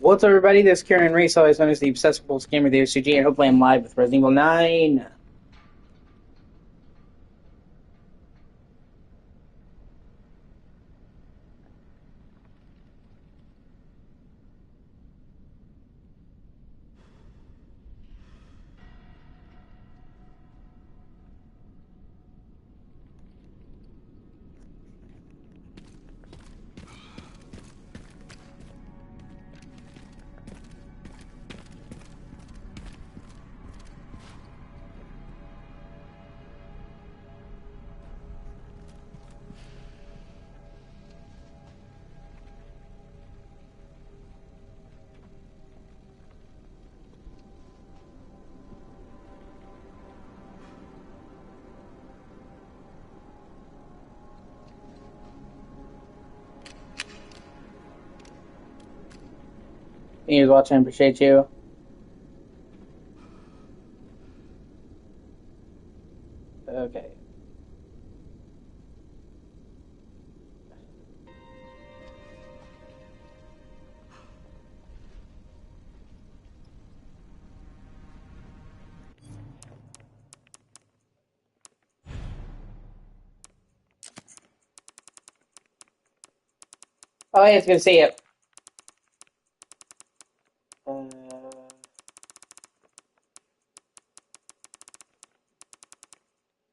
What's up, everybody? This is Kieran Reese, always known as the Obsessive Scammer of the O.C.G, and hopefully I'm live with Resident Evil 9. Thank you for watching, I appreciate you. Okay. Oh, yeah, it's good to see you.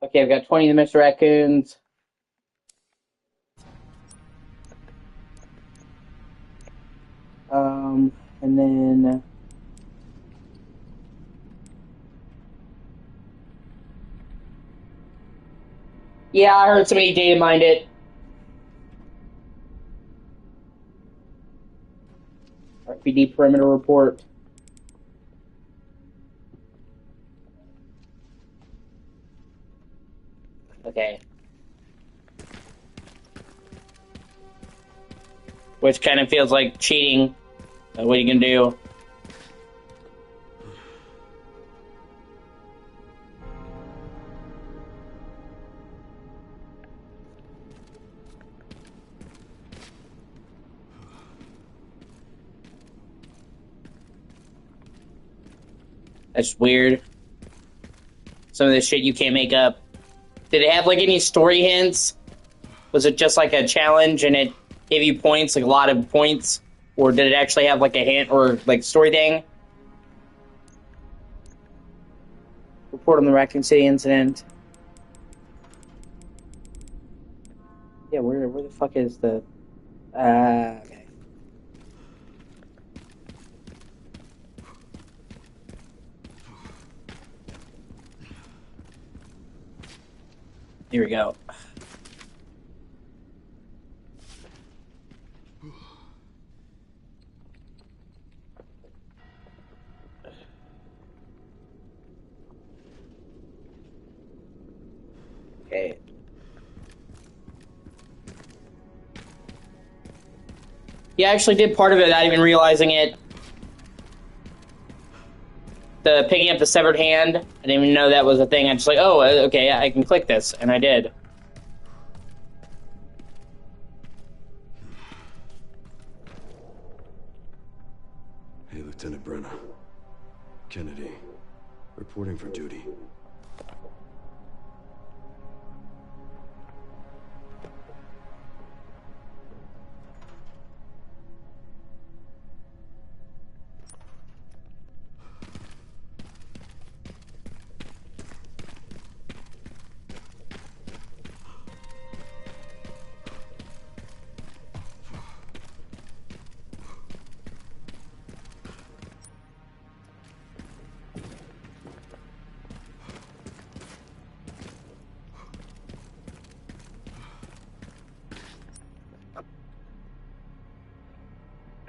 Okay, I've got 20 of the Mr. Raccoons. And then... Yeah, I heard somebody data mined it. RPD perimeter report. Okay. Which kind of feels like cheating. What are you gonna do? That's weird. Some of this shit you can't make up. Did it have, like, any story hints? Was it just, like, a challenge and it gave you points, like, a lot of points? Or did it actually have, like, a hint or, like, story thing? Report on the Raccoon City incident. Yeah, where the fuck is the... okay. Here we go. Okay. Yeah, I actually did part of it without even realizing it. The picking up the severed hand, I didn't even know that was a thing. I just like, oh, okay, I can click this, and I did. Hey, Lieutenant Brenna. Kennedy. Reporting for duty.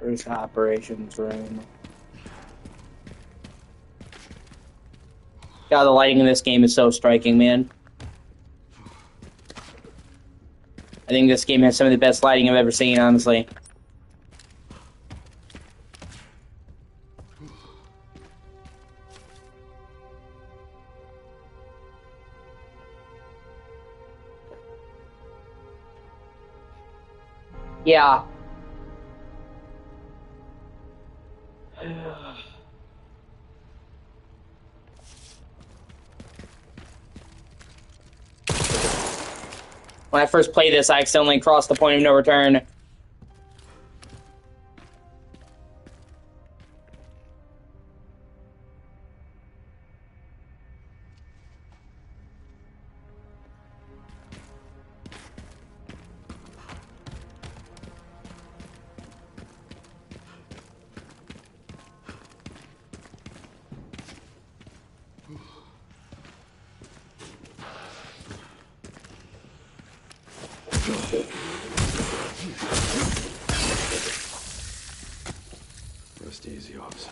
There's the operations room. God, the lighting in this game is so striking, man. I think this game has some of the best lighting I've ever seen, honestly. Yeah. When I first played this, I accidentally crossed the point of no return. Rest easy, officer.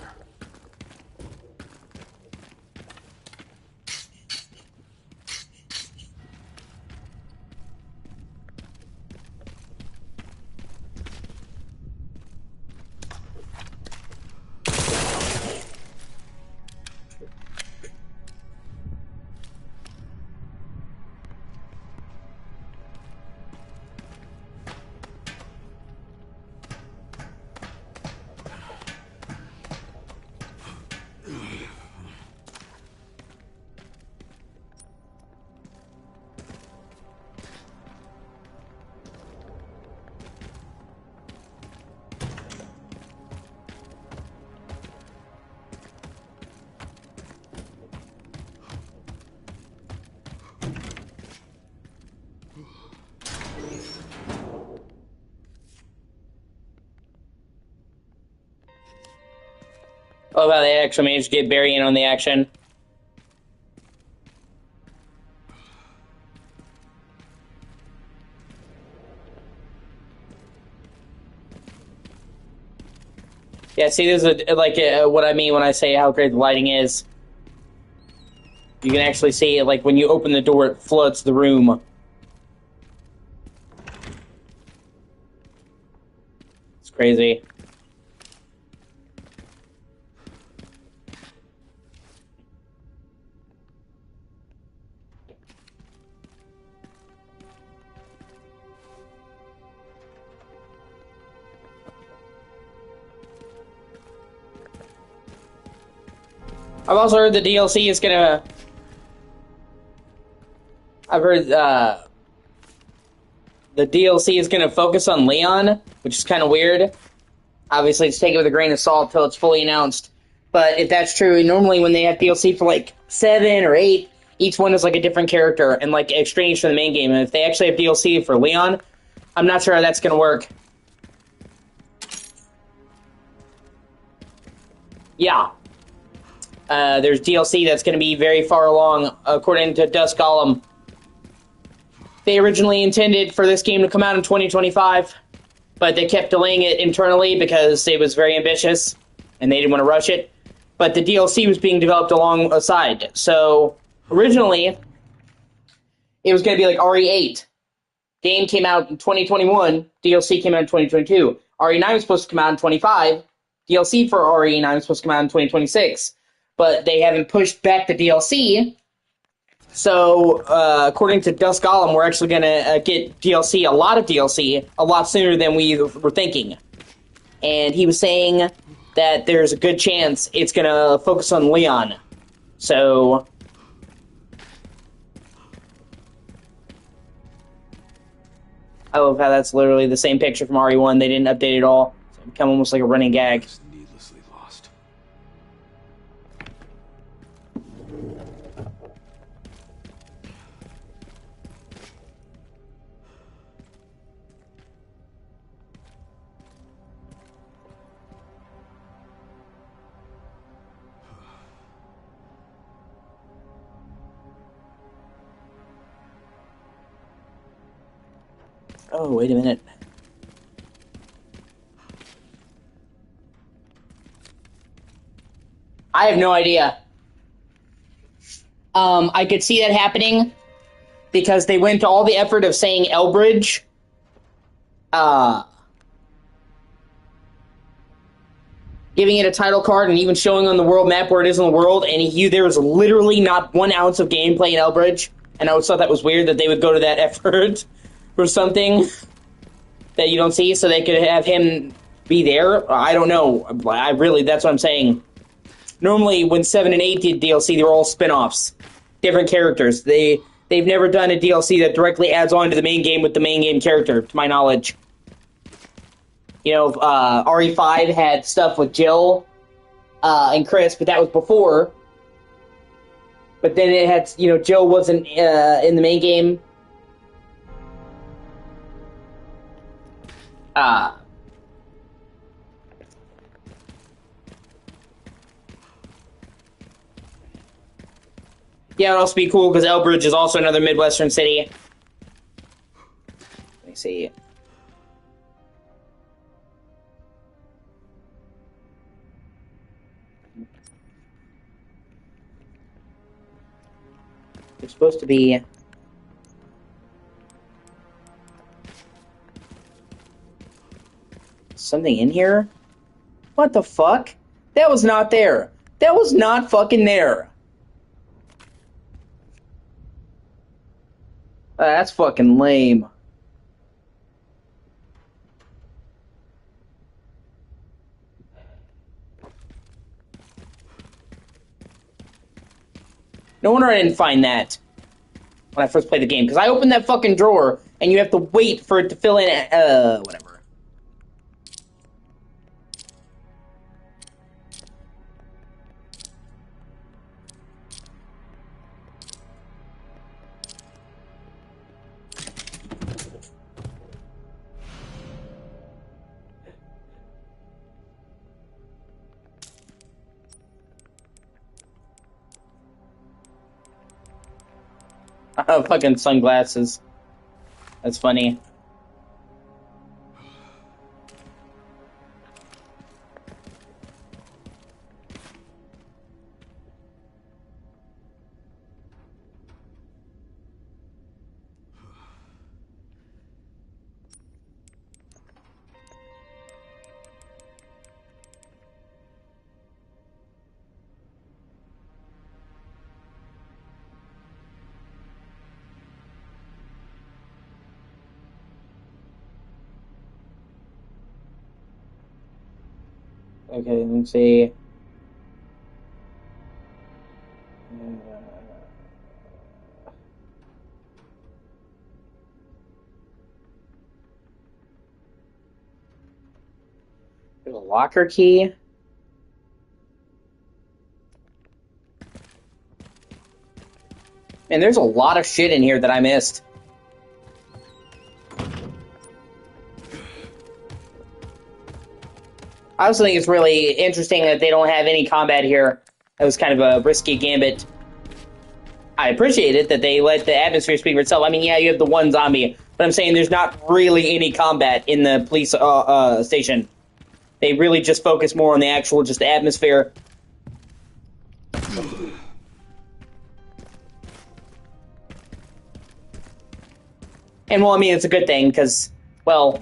I love how they actually managed to get Barry in on the action. Yeah, see, this is what I mean when I say how great the lighting is. You can actually see it, like, when you open the door, it floods the room. It's crazy. I've also heard the DLC is gonna... I've heard, the DLC is gonna focus on Leon, which is kind of weird. Obviously, just take it with a grain of salt until it's fully announced. But if that's true, normally when they have DLC for, like, 7 or 8, each one is, like, a different character and, like, exchanged from the main game. And if they actually have DLC for Leon, I'm not sure how that's gonna work. Yeah. There's DLC that's going to be very far along, according to Dusk Golem. They originally intended for this game to come out in 2025, but they kept delaying it internally because it was very ambitious, and they didn't want to rush it. But the DLC was being developed alongside. So, originally, it was going to be like RE8. Game came out in 2021, DLC came out in 2022. RE9 was supposed to come out in 25, DLC for RE9 was supposed to come out in 2026. But they haven't pushed back the DLC. So, according to Dusk Golem, we're actually going to get DLC, a lot of DLC, a lot sooner than we were thinking. And he was saying that there's a good chance it's going to focus on Leon. So... I love how that's literally the same picture from RE1. They didn't update it at all. So it become almost like a running gag. Needlessly lost. Oh, wait a minute. I have no idea. I could see that happening because they went to all the effort of saying Elbridge. Giving it a title card and even showing on the world map where it is in the world, and there was literally not 1 ounce of gameplay in Elbridge. And I always thought that was weird that they would go to that effort for something that you don't see, so they could have him be there. I don't know. That's what I'm saying. Normally, when 7 and 8 did DLC, they were all spin-offs. Different characters. They've never done a DLC that directly adds on to the main game with the main game character, to my knowledge. You know, RE5 had stuff with Jill and Chris, but that was before. But then it had, you know, Jill wasn't in the main game. Yeah, it would also be cool because Elbridge is also another Midwestern city. Let me see. There's supposed to be... something in here? What the fuck? That was not there. That was not fucking there. That's fucking lame. No wonder I didn't find that when I first played the game, because I opened that fucking drawer, and you have to wait for it to fill in, whatever. Oh, fucking sunglasses. That's funny. Okay, let's see. There's a locker key. Man, there's a lot of shit in here that I missed. I also think it's really interesting that they don't have any combat here. That was kind of a risky gambit. I appreciate it that they let the atmosphere speak for itself. I mean, yeah, you have the one zombie, but I'm saying there's not really any combat in the police station. They really just focus more on the actual, just the atmosphere. And, well, I mean, it's a good thing, because, well,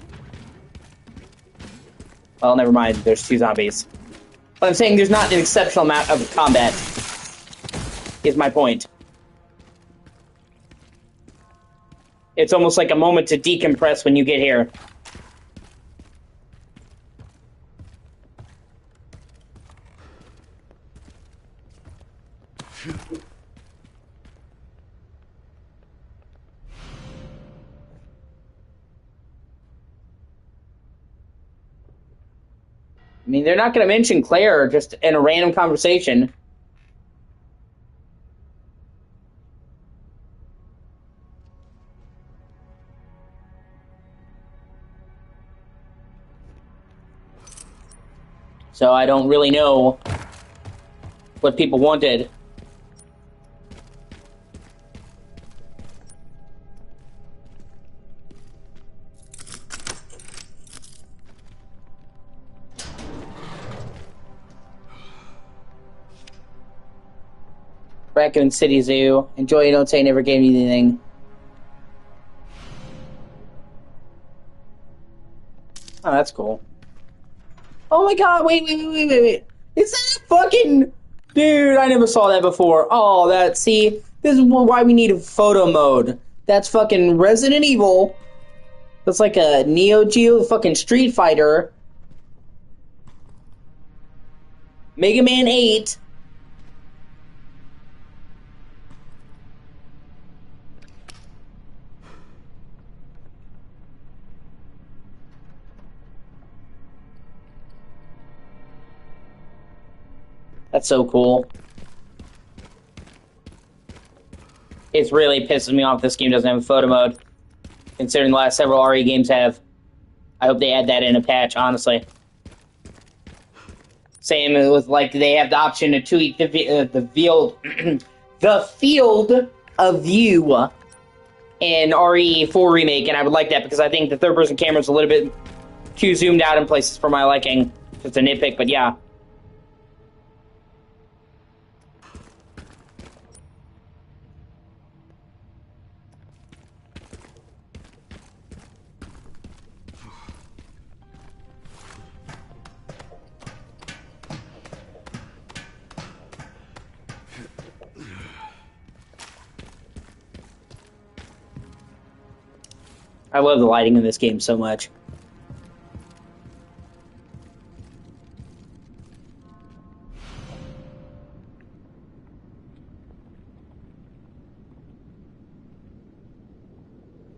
never mind, there's 2 zombies. But I'm saying there's not an exceptional amount of combat, is my point. It's almost like a moment to decompress when you get here. I mean, they're not going to mention Claire just in a random conversation. So I don't really know what people wanted. Raccoon City Zoo. Enjoy, you don't say, never gave me anything. Oh, that's cool. Oh my god, wait. Is that a fucking... Dude, I never saw that before. Oh, see, this is why we need a photo mode. That's fucking Resident Evil. That's like a Neo Geo fucking Street Fighter Mega Man 8. That's so cool. It's really pisses me off this game doesn't have a photo mode, considering the last several RE games have. I hope they add that in a patch, honestly. Same with, like, they have the option to tweak the field, the field of view in RE4 Remake, and I would like that because I think the third-person camera is a little bit too zoomed out in places for my liking. It's a nitpick, but yeah. I love the lighting in this game so much.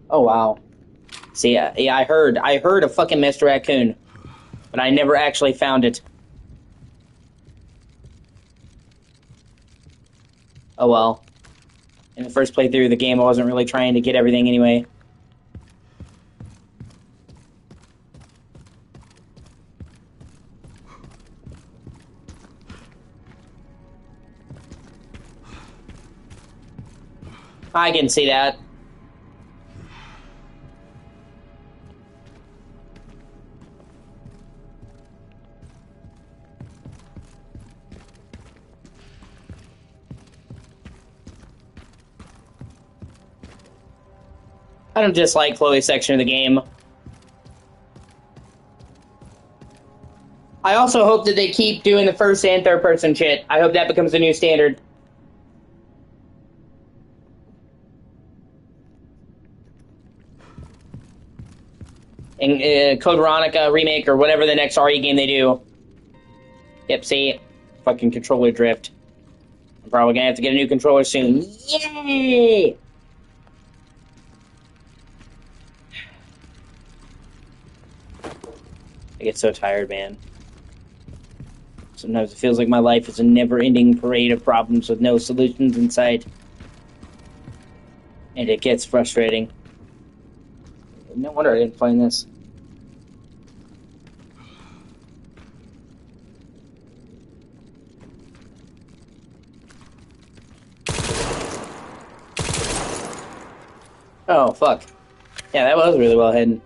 Oh wow. See, yeah, I heard a fucking Mr. Raccoon, but I never actually found it. Oh well. In the first playthrough of the game, I wasn't really trying to get everything anyway. I can see that. I don't dislike Chloe's section of the game. I also hope that they keep doing the first and third person shit. I hope that becomes the new standard. In Code Veronica remake or whatever the next RE game they do. Yep, see? Fucking controller drift. I'm probably gonna have to get a new controller soon. Yay! I get so tired, man. Sometimes it feels like my life is a never-ending parade of problems with no solutions in sight. And it gets frustrating. No wonder I didn't find this. Oh, fuck. Yeah, that was really well hidden.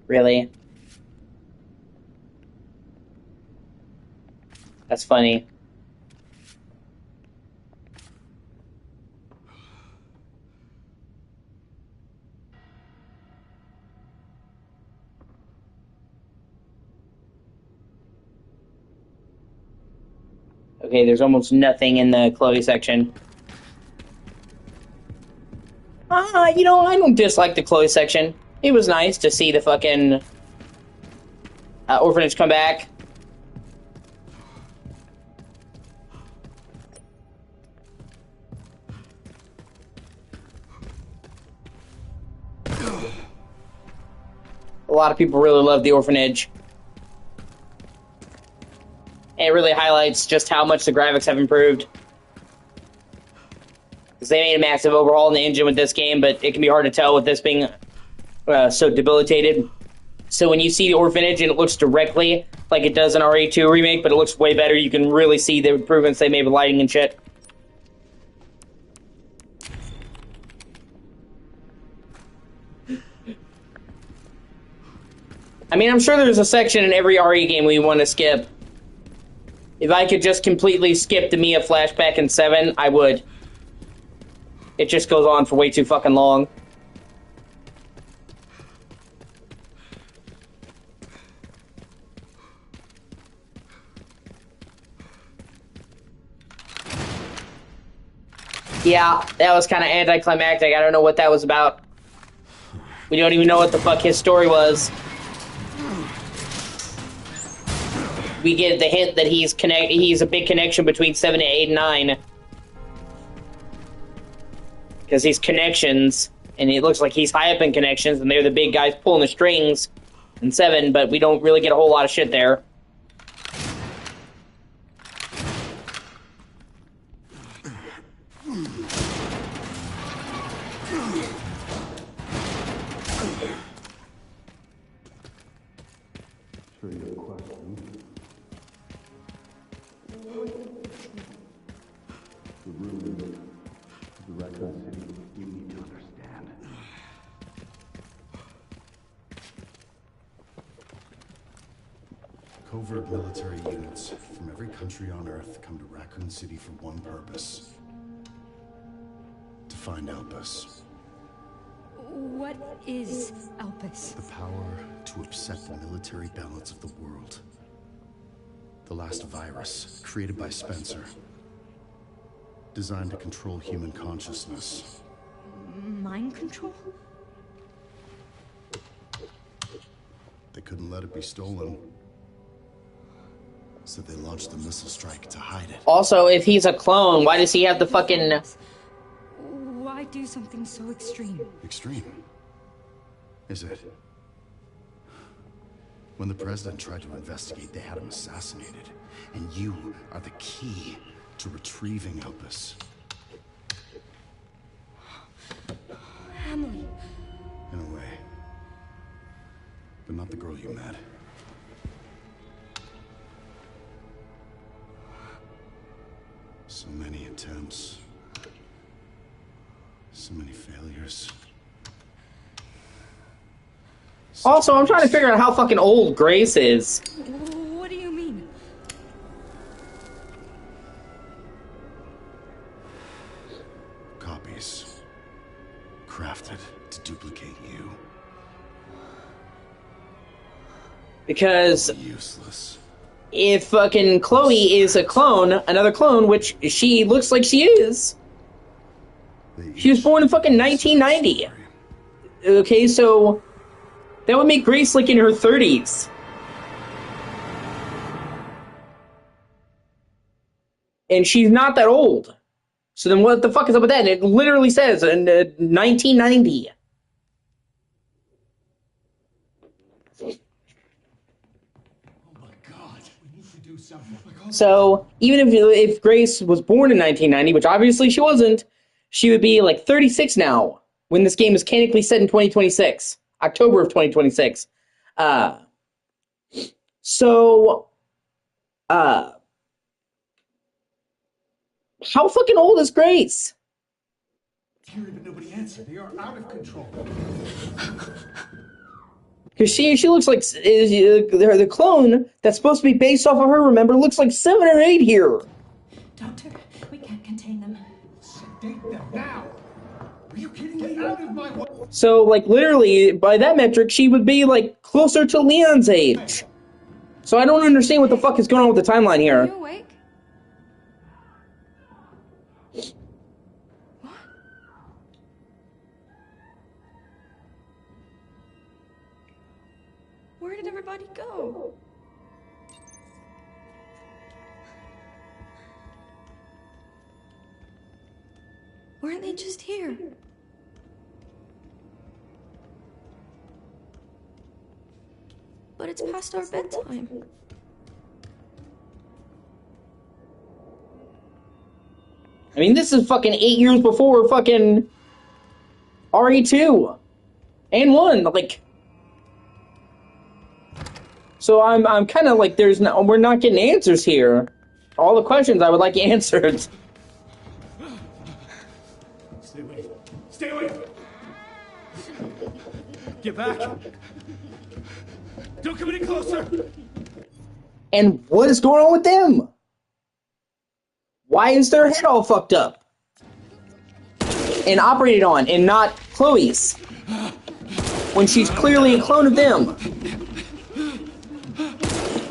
Really? That's funny. Okay, there's almost nothing in the Chloe section. You know, I don't dislike the Chloe section. It was nice to see the fucking orphanage come back. A lot of people really love the orphanage. And it really highlights just how much the graphics have improved. Because they made a massive overhaul in the engine with this game, but it can be hard to tell with this being so debilitated. So when you see the Orphanage and it looks directly like it does in RE2 Remake, but it looks way better, you can really see the improvements they made with lighting and shit. I mean, I'm sure there's a section in every RE game we want to skip. If I could just completely skip the Mia flashback in 7, I would. It just goes on for way too fucking long. Yeah, that was kind of anticlimactic. I don't know what that was about. We don't even know what the fuck his story was. We get the hint that he's a big connection between 7, 8, and 9. Because he's connections, and it looks like he's high up in connections, and they're the big guys pulling the strings in 7, but we don't really get a whole lot of shit there. Covert military units from every country on Earth come to Raccoon City for one purpose. To find Elpis. What is Elpis? The power to upset the military balance of the world. The last virus, created by Spencer. Designed to control human consciousness. Mind control? They couldn't let it be stolen. So they launched the missile strike to hide it. Also, if he's a clone, why does he have the fucking... Why do something so extreme? Extreme? Is it? When the president tried to investigate, they had him assassinated. And you are the key to retrieving Elpis. Emily. In a way. But not the girl you met. So many attempts. So many failures. Also, I'm trying to figure out how fucking old Grace is. What do you mean? Copies. Crafted to duplicate you. Because... Useless. If fucking Chloe is a clone, another clone, which she looks like she is. She was born in fucking 1990. Okay, so that would make Grace like in her 30s. And she's not that old. So then what the fuck is up with that? And it literally says in 1990. So, even if Grace was born in 1990, which obviously she wasn't, she would be like 36 now, when this game is canonically set in 2026. October of 2026. How fucking old is Grace? Fury, but nobody answered. They are out of control. Because she looks like the clone that's supposed to be based off of her, remember, looks like 7 or 8 here. Doctor, we can't contain them. Sedate them now. Are you kidding me? Out of my way. So, like, literally, by that metric, she would be, like, closer to Leon's age. So I don't understand what the fuck is going on with the timeline Are here. you awake? What? Where did everybody go? Weren't they just here? But it's past our bedtime. I mean, this is fucking 8 years before fucking RE2 and 1, like. So I'm kind of like, we're not getting answers here. All the questions I would like answered. Stay away. Stay away. Get back. Don't come any closer. And what is going on with them? Why is their head all fucked up? And operated on, and not Chloe's. When she's clearly a clone of them.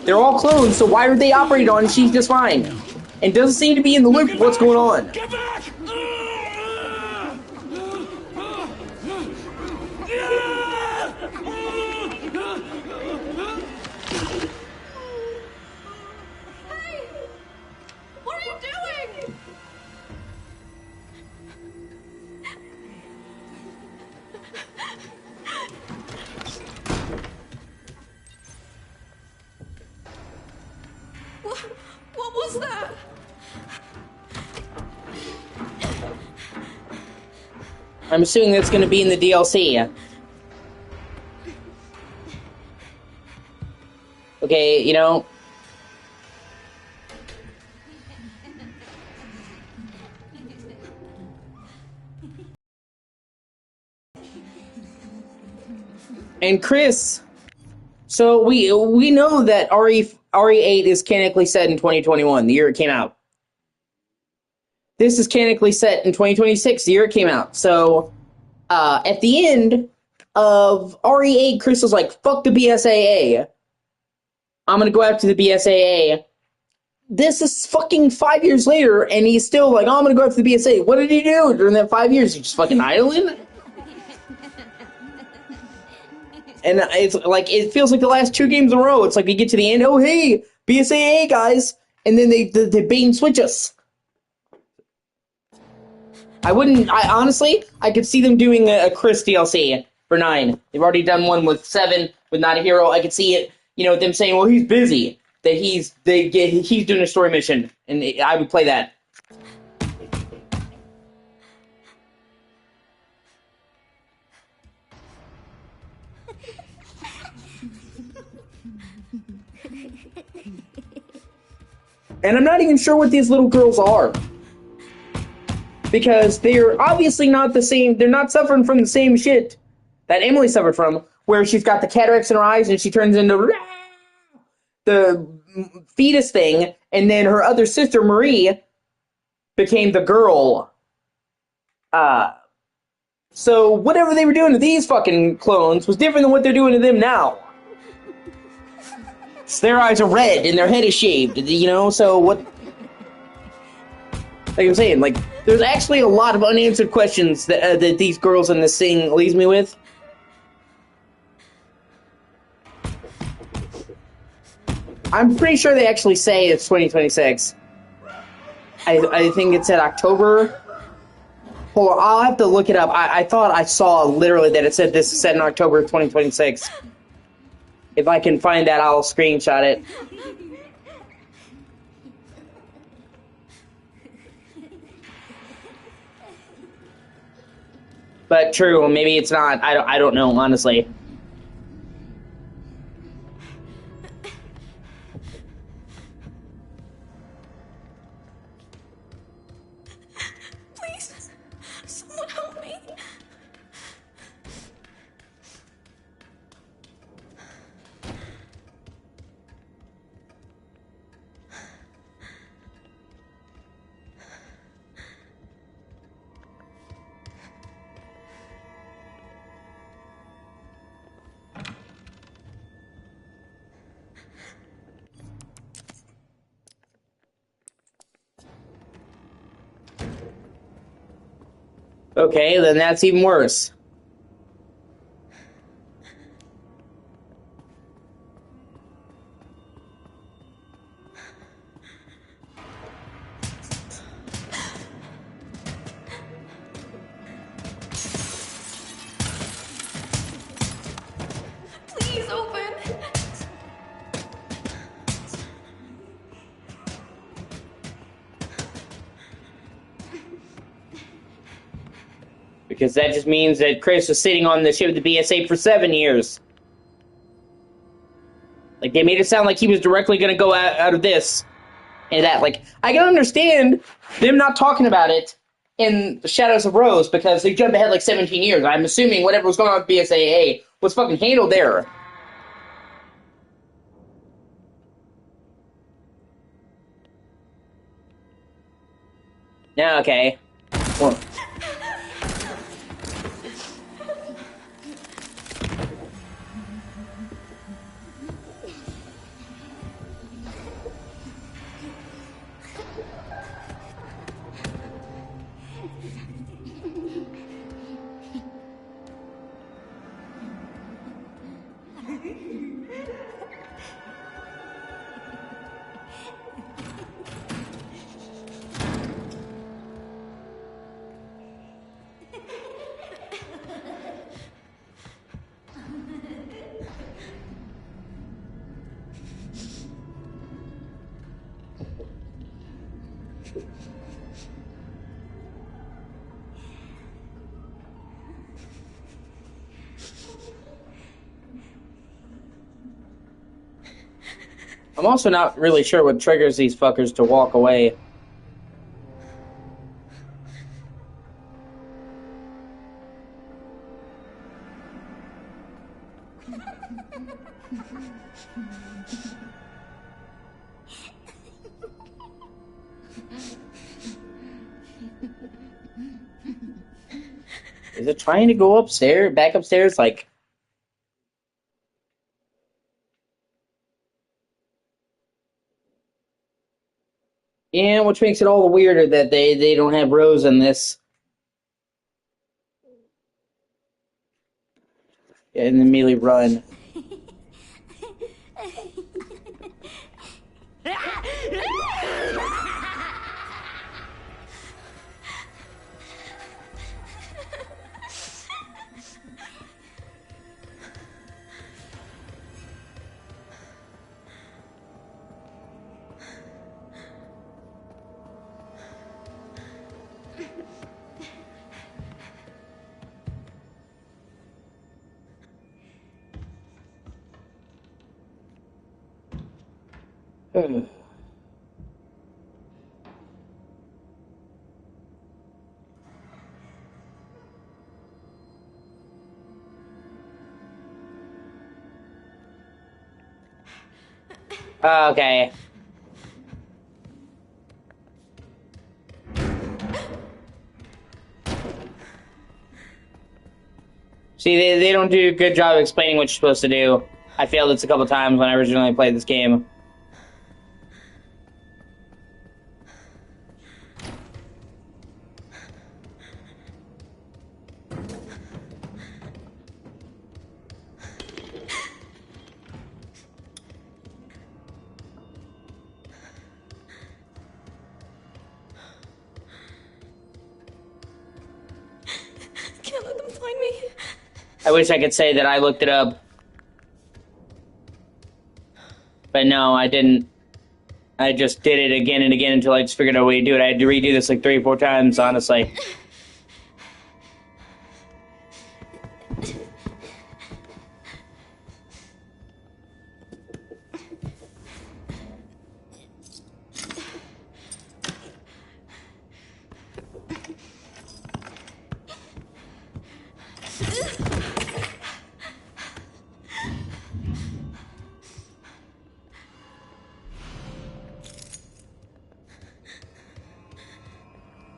They're all clones, so why are they operated on and she's just fine? And doesn't seem to be in the loop of what's going on. Get back! Hey! What are you doing? What was that? I'm assuming that's going to be in the DLC. Okay, you know. And Chris, so we know that RE8 is canonically set in 2021, the year it came out. This is canonically set in 2026, the year it came out. So, at the end of RE8, Chris was like, fuck the BSAA. I'm gonna go after the BSAA. This is fucking 5 years later, and he's still like, oh, I'm gonna go after the BSAA. What did he do during that 5 years? He just fucking idling? And it's like, it feels like the last 2 games in a row. It's like we get to the end, oh, hey, BSAA, guys. And then they bait and switch us. I honestly, I could see them doing a Chris DLC for 9. They've already done one with 7, with Not a Hero. I could see it, you know, them saying, well, he's busy. That he's doing a story mission. And I would play that. And I'm not even sure what these little girls are. Because they're obviously not the same. They're not suffering from the same shit that Emily suffered from, where she's got the cataracts in her eyes and she turns into the fetus thing, and then her other sister, Marie, became the girl. So whatever they were doing to these fucking clones was different than what they're doing to them now. So their eyes are red and their head is shaved, you know, so what... Like I'm saying, like, there's actually a lot of unanswered questions that these girls in this thing leaves me with. I'm pretty sure they actually say it's 2026. I think it said October. Hold on, I'll have to look it up. I thought I saw literally that it said this is set in October of 2026. If I can find that, I'll screenshot it. But true, maybe it's not. I don't know, honestly. Please, someone help me. Okay, then that's even worse. Please open. because that just means that Chris was sitting on the ship with the BSA for 7 years. Like, they made it sound like he was directly going to go out of this and that. Like, I can understand them not talking about it in the Shadows of Rose because they jumped ahead like 17 years. I'm assuming whatever was going on with BSAA was fucking handled there. Yeah, okay. Well, I'm also not really sure what triggers these fuckers to walk away. Is it trying to go upstairs, back upstairs? Like, yeah, which makes it all the weirder that they don't have Rose in this. Yeah, and immediately run. Okay. See, they don't do a good job explaining what you're supposed to do. I failed this a couple times when I originally played this game. Can't let them find me. I wish I could say that I looked it up. But no, I didn't. I just did it again and again until I just figured out a way to do it. I had to redo this like 3 or 4 times, honestly.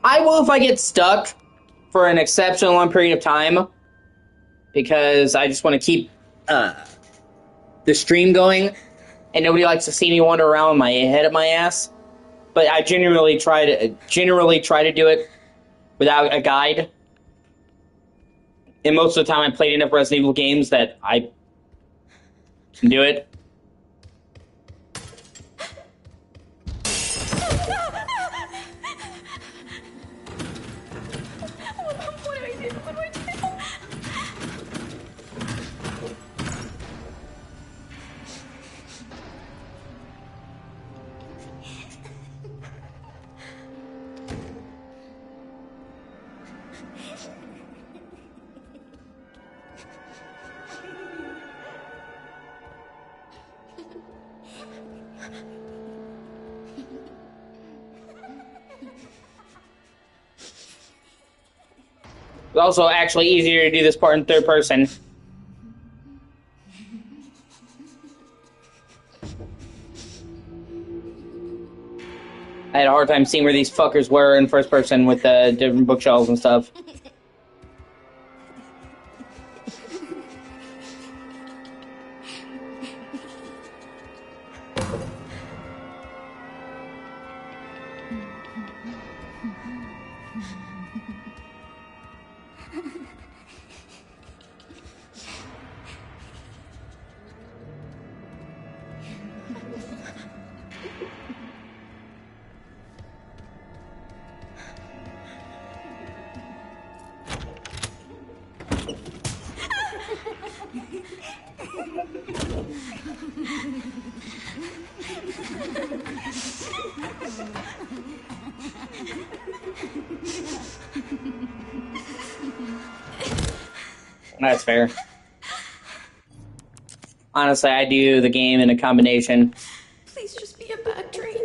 I will if I get stuck for an exceptional long period of time, because I just want to keep the stream going, and nobody likes to see me wander around with my head up my ass. But I generally try to do it without a guide. And most of the time, I played enough Resident Evil games that I can do it. What do I do? What do I do? It's also actually easier to do this part in third person. I had a hard time seeing where these fuckers were in first person with the different bookshelves and stuff. That's fair. Honestly, I do the game in a combination. Please just be a bad dream.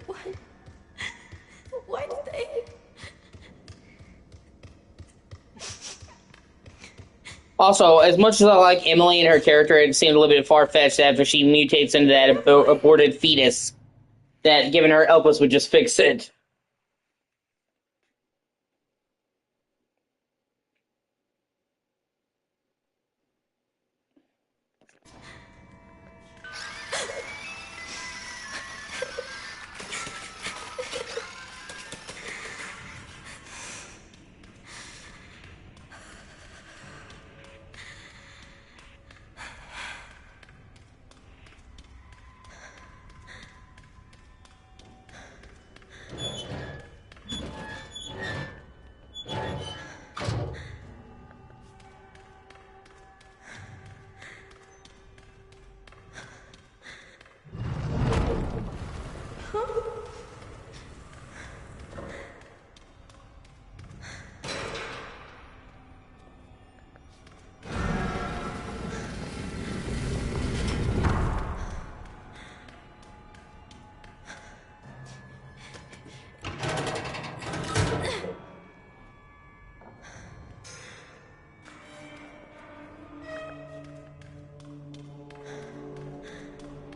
What? Why did they? Also, as much as I like Emily and her character, it seemed a little bit far-fetched after she mutates into that aborted fetus, that giving her Elpis would just fix it.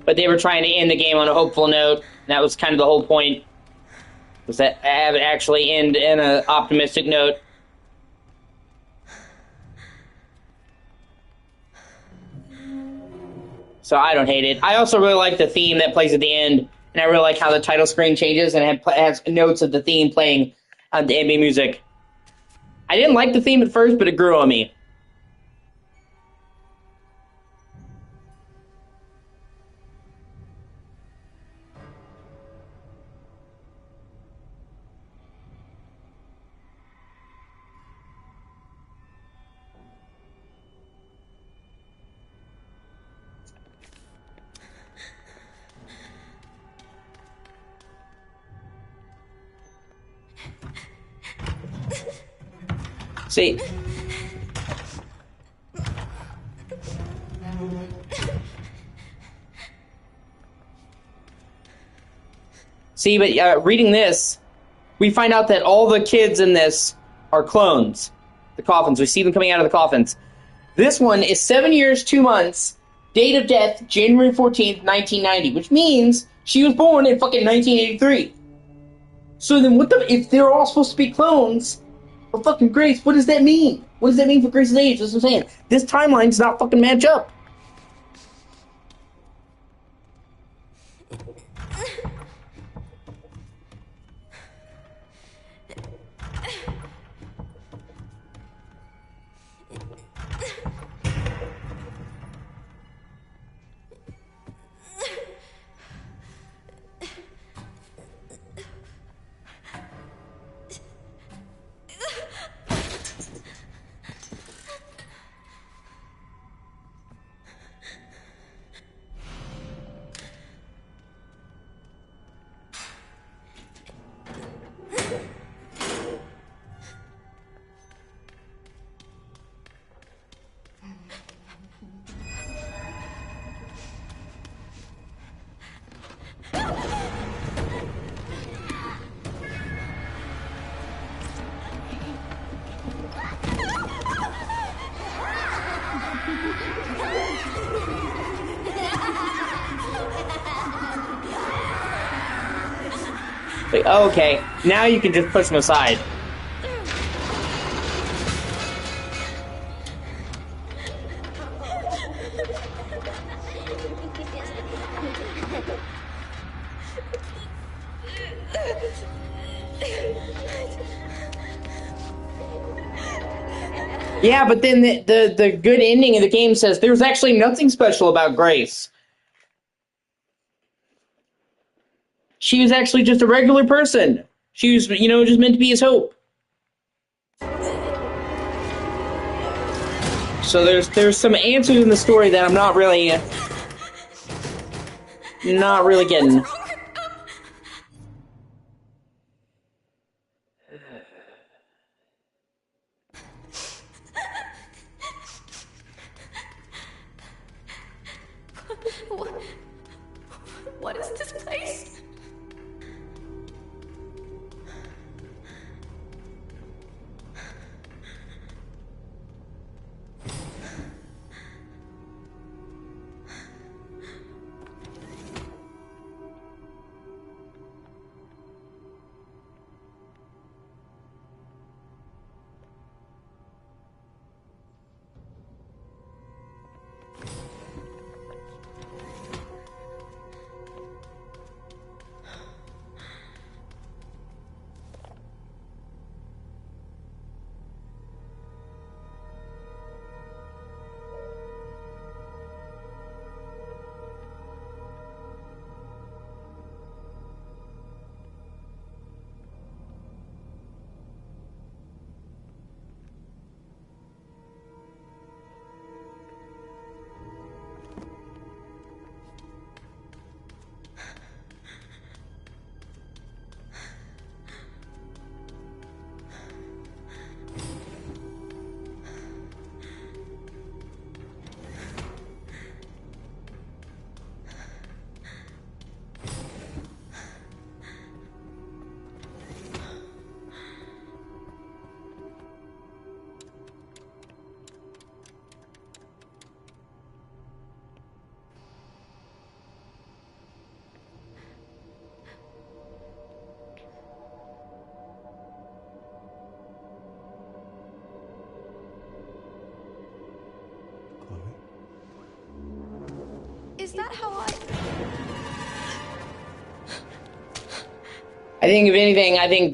But they were trying to end the game on a hopeful note, and that was kind of the whole point, was that have it actually end in an optimistic note. So I don't hate it. I also really like the theme that plays at the end, and I really like how the title screen changes and it has notes of the theme playing on the ambient music. I didn't like the theme at first, but it grew on me. See, but reading this, we find out that all the kids in this are clones. The coffins, we see them coming out of the coffins. This one is 7 years, 2 months, date of death, January 14th, 1990, which means she was born in fucking 1983. So then if they're all supposed to be clones of fucking Grace, what does that mean? What does that mean for Grace's age? That's what I'm saying. This timeline does not fucking match up. Like, oh, okay, now you can just push them aside. Yeah, but then the good ending of the game says there's actually nothing special about Grace. She was actually just a regular person. She was, you know, just meant to be his hope. So there's some answers in the story that I'm not really getting. What is this place? Is that how I think, if anything,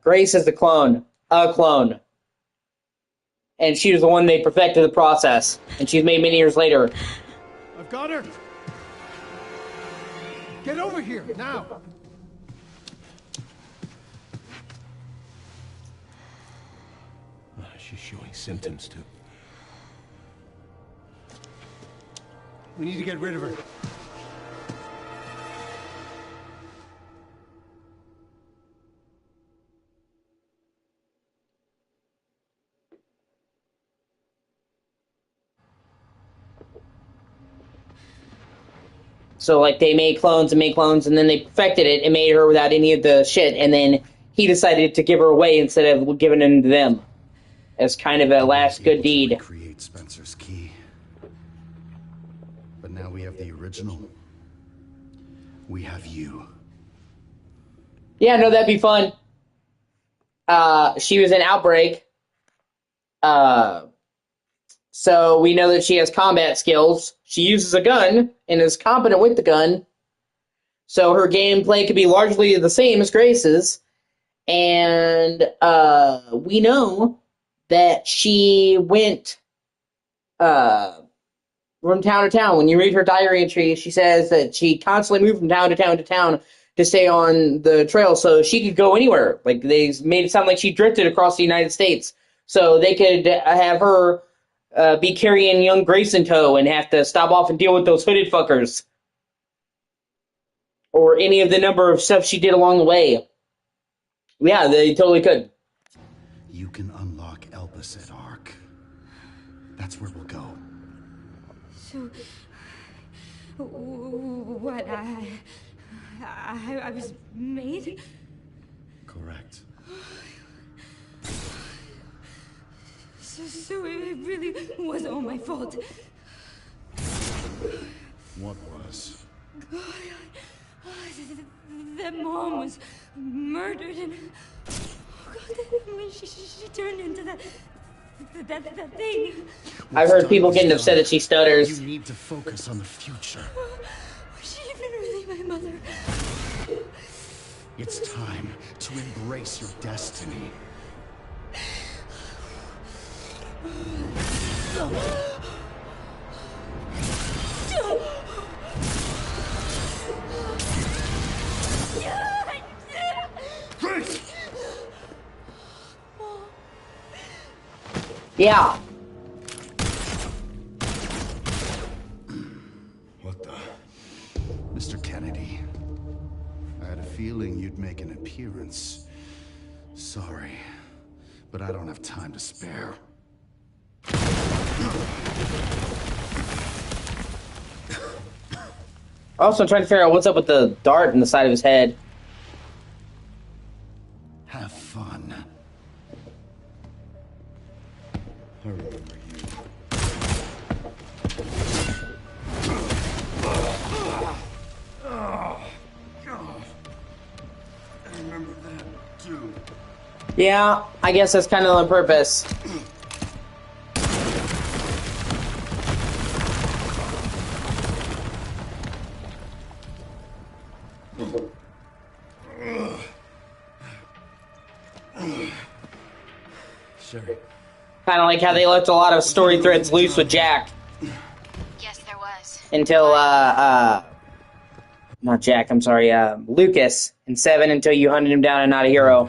Grace is the clone. A clone. And she was the one they perfected the process. And she's made many years later. I've got her. Get over here, now. She's showing symptoms too. We need to get rid of her. So, like, they made clones, and then they perfected it and made her without any of the shit, and then he decided to give her away instead of giving it to them. As kind of a last good deed. Create Spencer's key. But now we have the original. We have you. Yeah, no, that'd be fun. She was in Outbreak. So we know that she has combat skills. She uses a gun and is competent with the gun. So her gameplay could be largely the same as Grace's. And we know that she went from town to town. When you read her diary entry, she says that she constantly moved from town to town to town to stay on the trail so she could go anywhere. Like, they made it sound like she drifted across the United States. So they could have her be carrying young Grace in tow and have to stop off and deal with those hooded fuckers. Or any of the number of stuff she did along the way. Yeah, they totally could. You can unlock Elpis at Ark. That's where we'll go. So, what, I was made? Correct. So it really was all my fault. What was? That mom was murdered, and oh God, when she turned into that thing. I've heard people getting upset that she stutters. You need to focus on the future. Was she even really my mother? It's time to embrace your destiny. Yeah. What the? Mr. Kennedy, I had a feeling you'd make an appearance. Sorry, but I don't have time to spare. Also, I'm trying to figure out what's up with the dart in the side of his head. Have fun. I remember you. I remember that, too. Yeah, I guess that's kind of on purpose. Sherry. Kind of like how they left a lot of story threads loose with Jack. Yes, there was. Until, not Jack, I'm sorry, Lucas in 7 until you hunted him down and not a hero.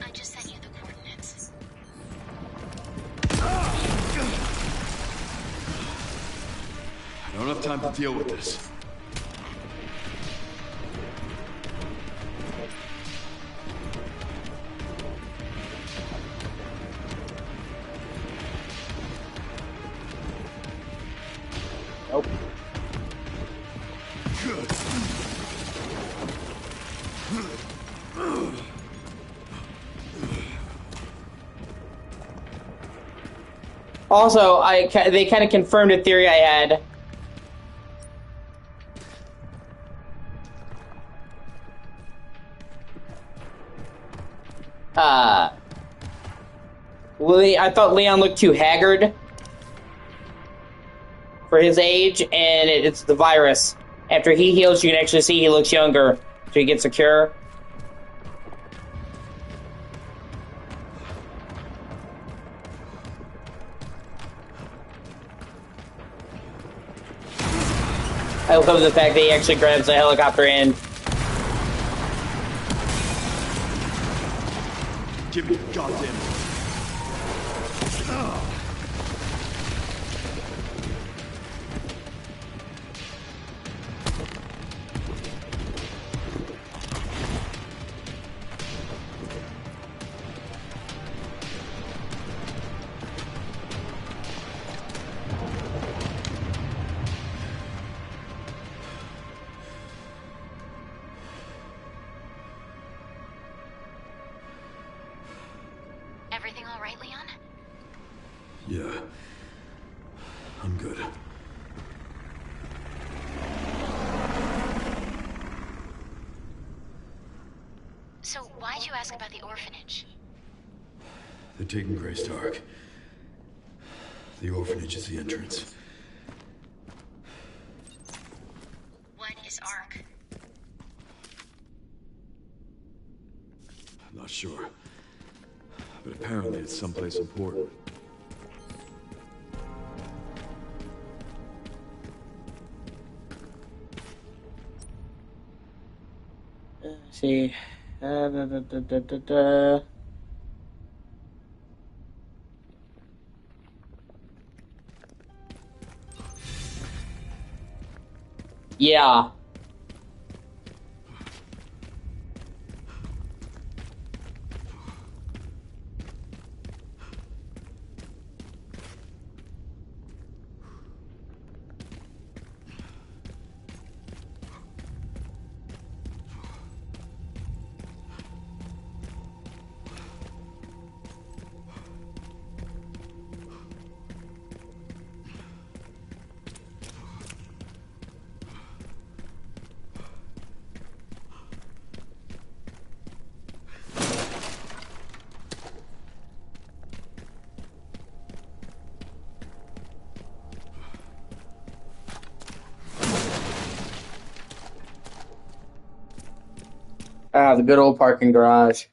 I just sent you the coordinates. I don't have time to deal with this. Nope. Also, they kind of confirmed a theory I had. I thought Leon looked too haggard for his age, and it's the virus. After he heals, you can actually see he looks younger, so he gets a cure. I love the fact that he actually grabs the helicopter in. Give me a goddamn. Everything all right, Leon? Yeah. I'm good. So why'd you ask about the orphanage? They're taking Grace Dark. The orphanage is the entrance. What is ARC? I'm not sure. But apparently it's someplace important. Let's see. Da. Yeah. Ah, the good old parking garage.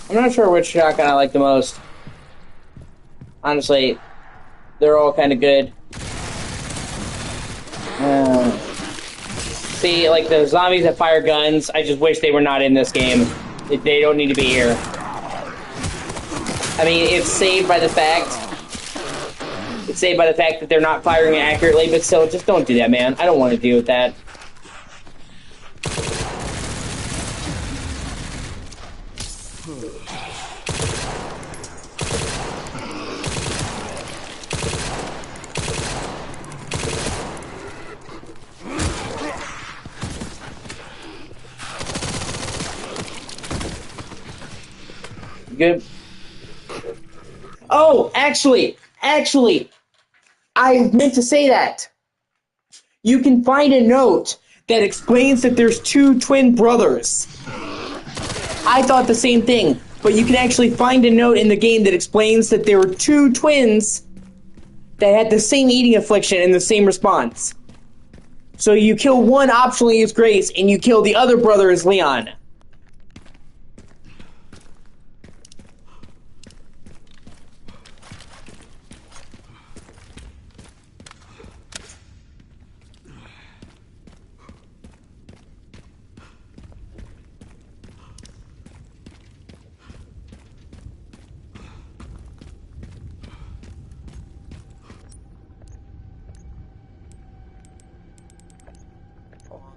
I'm not sure which shotgun I like the most. Honestly, they're all kind of good. See, like the zombies that fire guns, I just wish they were not in this game. They don't need to be here. I mean, it's saved by the fact that they're not firing accurately, but still, just don't do that, man. I don't want to deal with that. Good. Oh, actually, I meant to say that. You can find a note that explains that there's two twin brothers. I thought the same thing, but you can actually find a note in the game that explains that there were two twins that had the same eating affliction and the same response. So you kill one optionally as Grace, and you kill the other brother as Leon.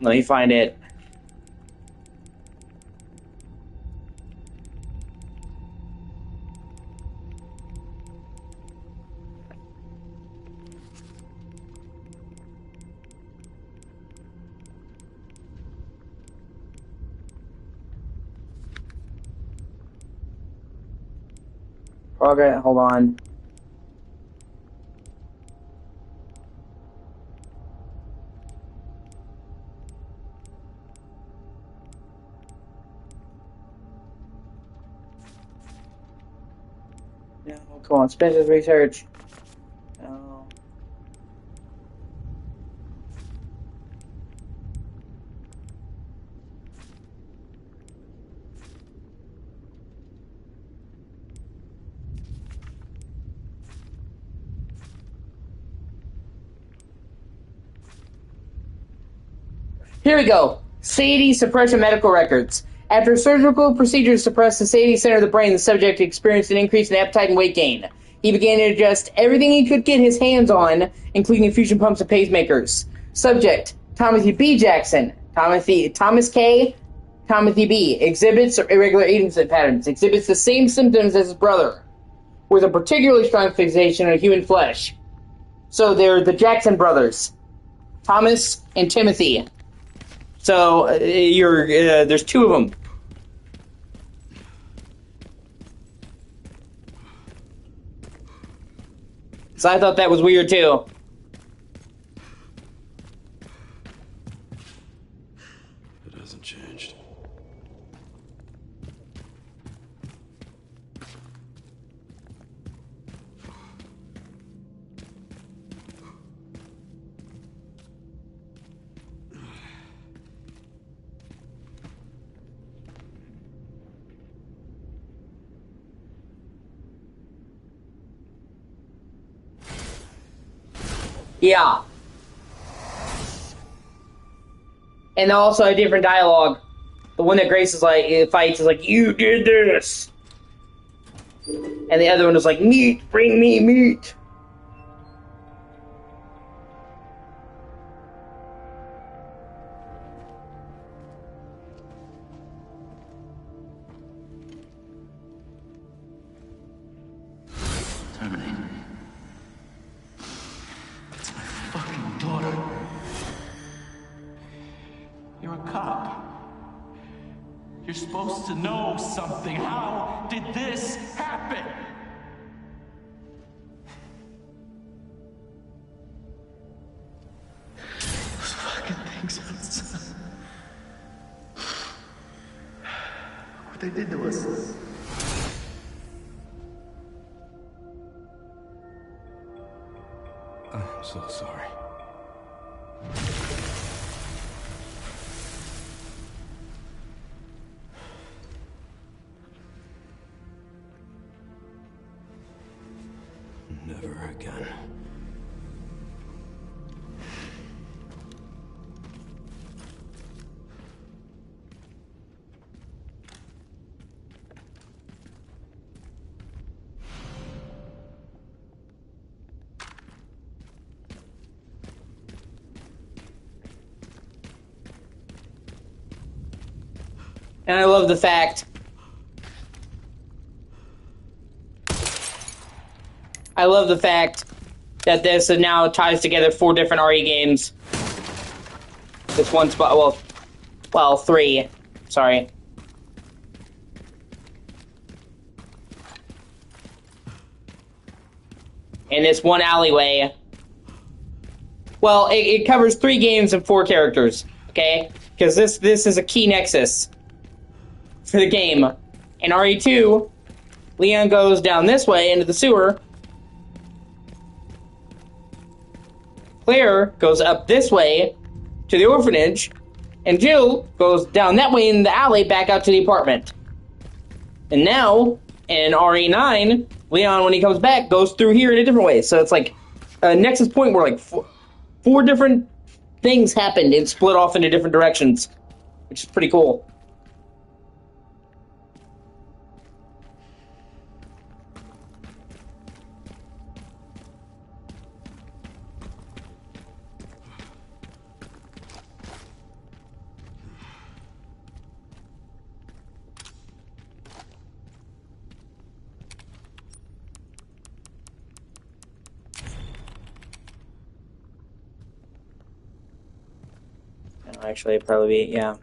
Let me find it. Okay, hold on. No, come on, Spencer's research. No. Here we go. Satiety suppression medical records. After a surgical procedure to suppress the satiety center of the brain, the subject experienced an increase in appetite and weight gain. He began to adjust everything he could get his hands on, including infusion pumps and pacemakers. Subject, Thomas B. Jackson. Thomas K. Timothy B. Exhibits irregular eating patterns. Exhibits the same symptoms as his brother, with a particularly strong fixation on human flesh. So they're the Jackson brothers, Thomas and Timothy. So there's two of them. So I thought that was weird too. It hasn't changed. Yeah. And also a different dialogue. The one that Grace is like, fights is like, you did this. And the other one is like, meat, bring me meat. You're supposed to know something. How did this happen? Those fucking things outside. What they did to us. I'm so sorry. Never again. And I love the fact that this now ties together 4 different RE games. This one spot, well, 3. Sorry. In this one alleyway. Well, it covers 3 games and 4 characters, okay? Because this is a key nexus for the game. In RE2, Leon goes down this way into the sewer. Claire goes up this way to the orphanage, and Jill goes down that way in the alley back out to the apartment. And now, in RE9, Leon, when he comes back, goes through here in a different way. So it's like a nexus point where like 4 different things happened and split off into different directions, which is pretty cool. Actually, it'd probably be, yeah.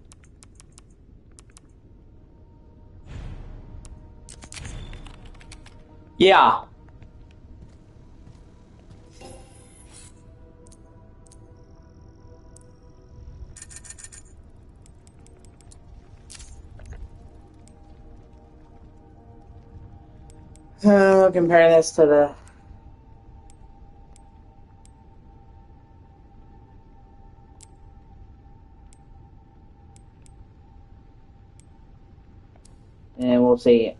Yeah. Compare this to the... And we'll see.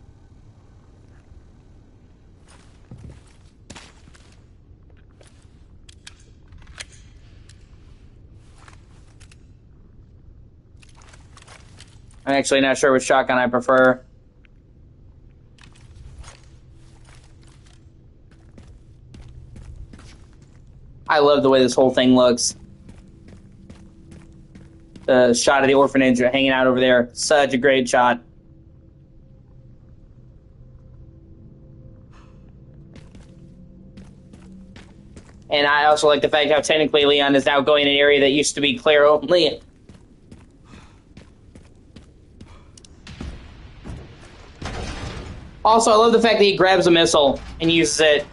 I'm actually not sure which shotgun I prefer. I love the way this whole thing looks. The shot of the orphanage hanging out over there. Such a great shot. And I also like the fact how technically Leon is now going in an area that used to be Claire only. Also, I love the fact that he grabs a missile and uses it.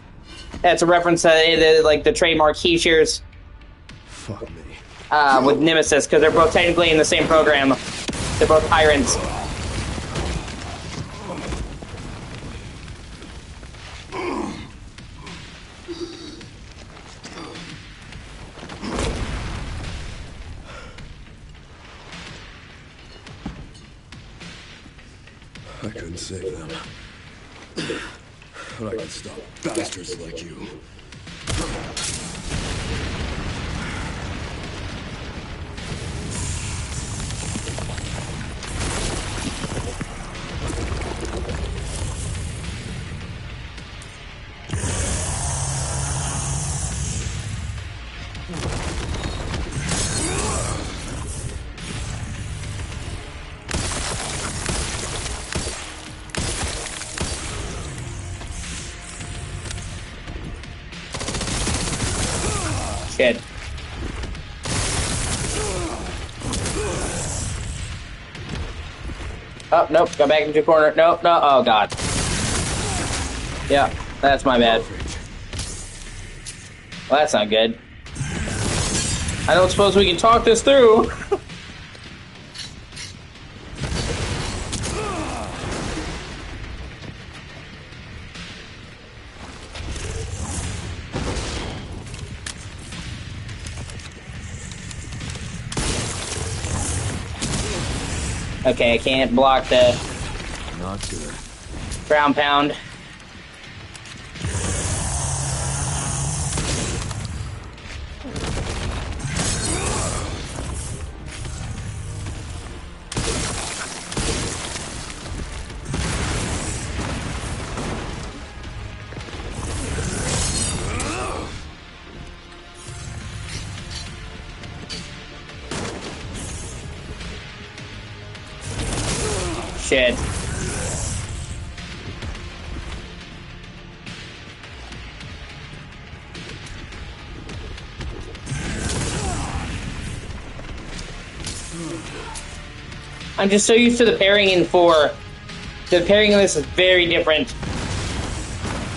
That's a reference to like the trademark he shares with Nemesis, because they're both technically in the same program. They're both tyrants. I couldn't save them. But I can stop bastards like you. Shit. Oh, nope. Go back into a corner. Nope, no. Oh, God. Yeah, that's my bad. Well, that's not good. I don't suppose we can talk this through. Okay, I can't block the Not good. ground pound. Shit. I'm just so used to the pairing in 4. The pairing in this is very different.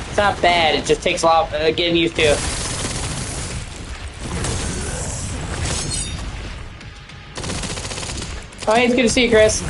It's not bad, it just takes a lot getting used to. Oh, hey, it's good to see you, Chris.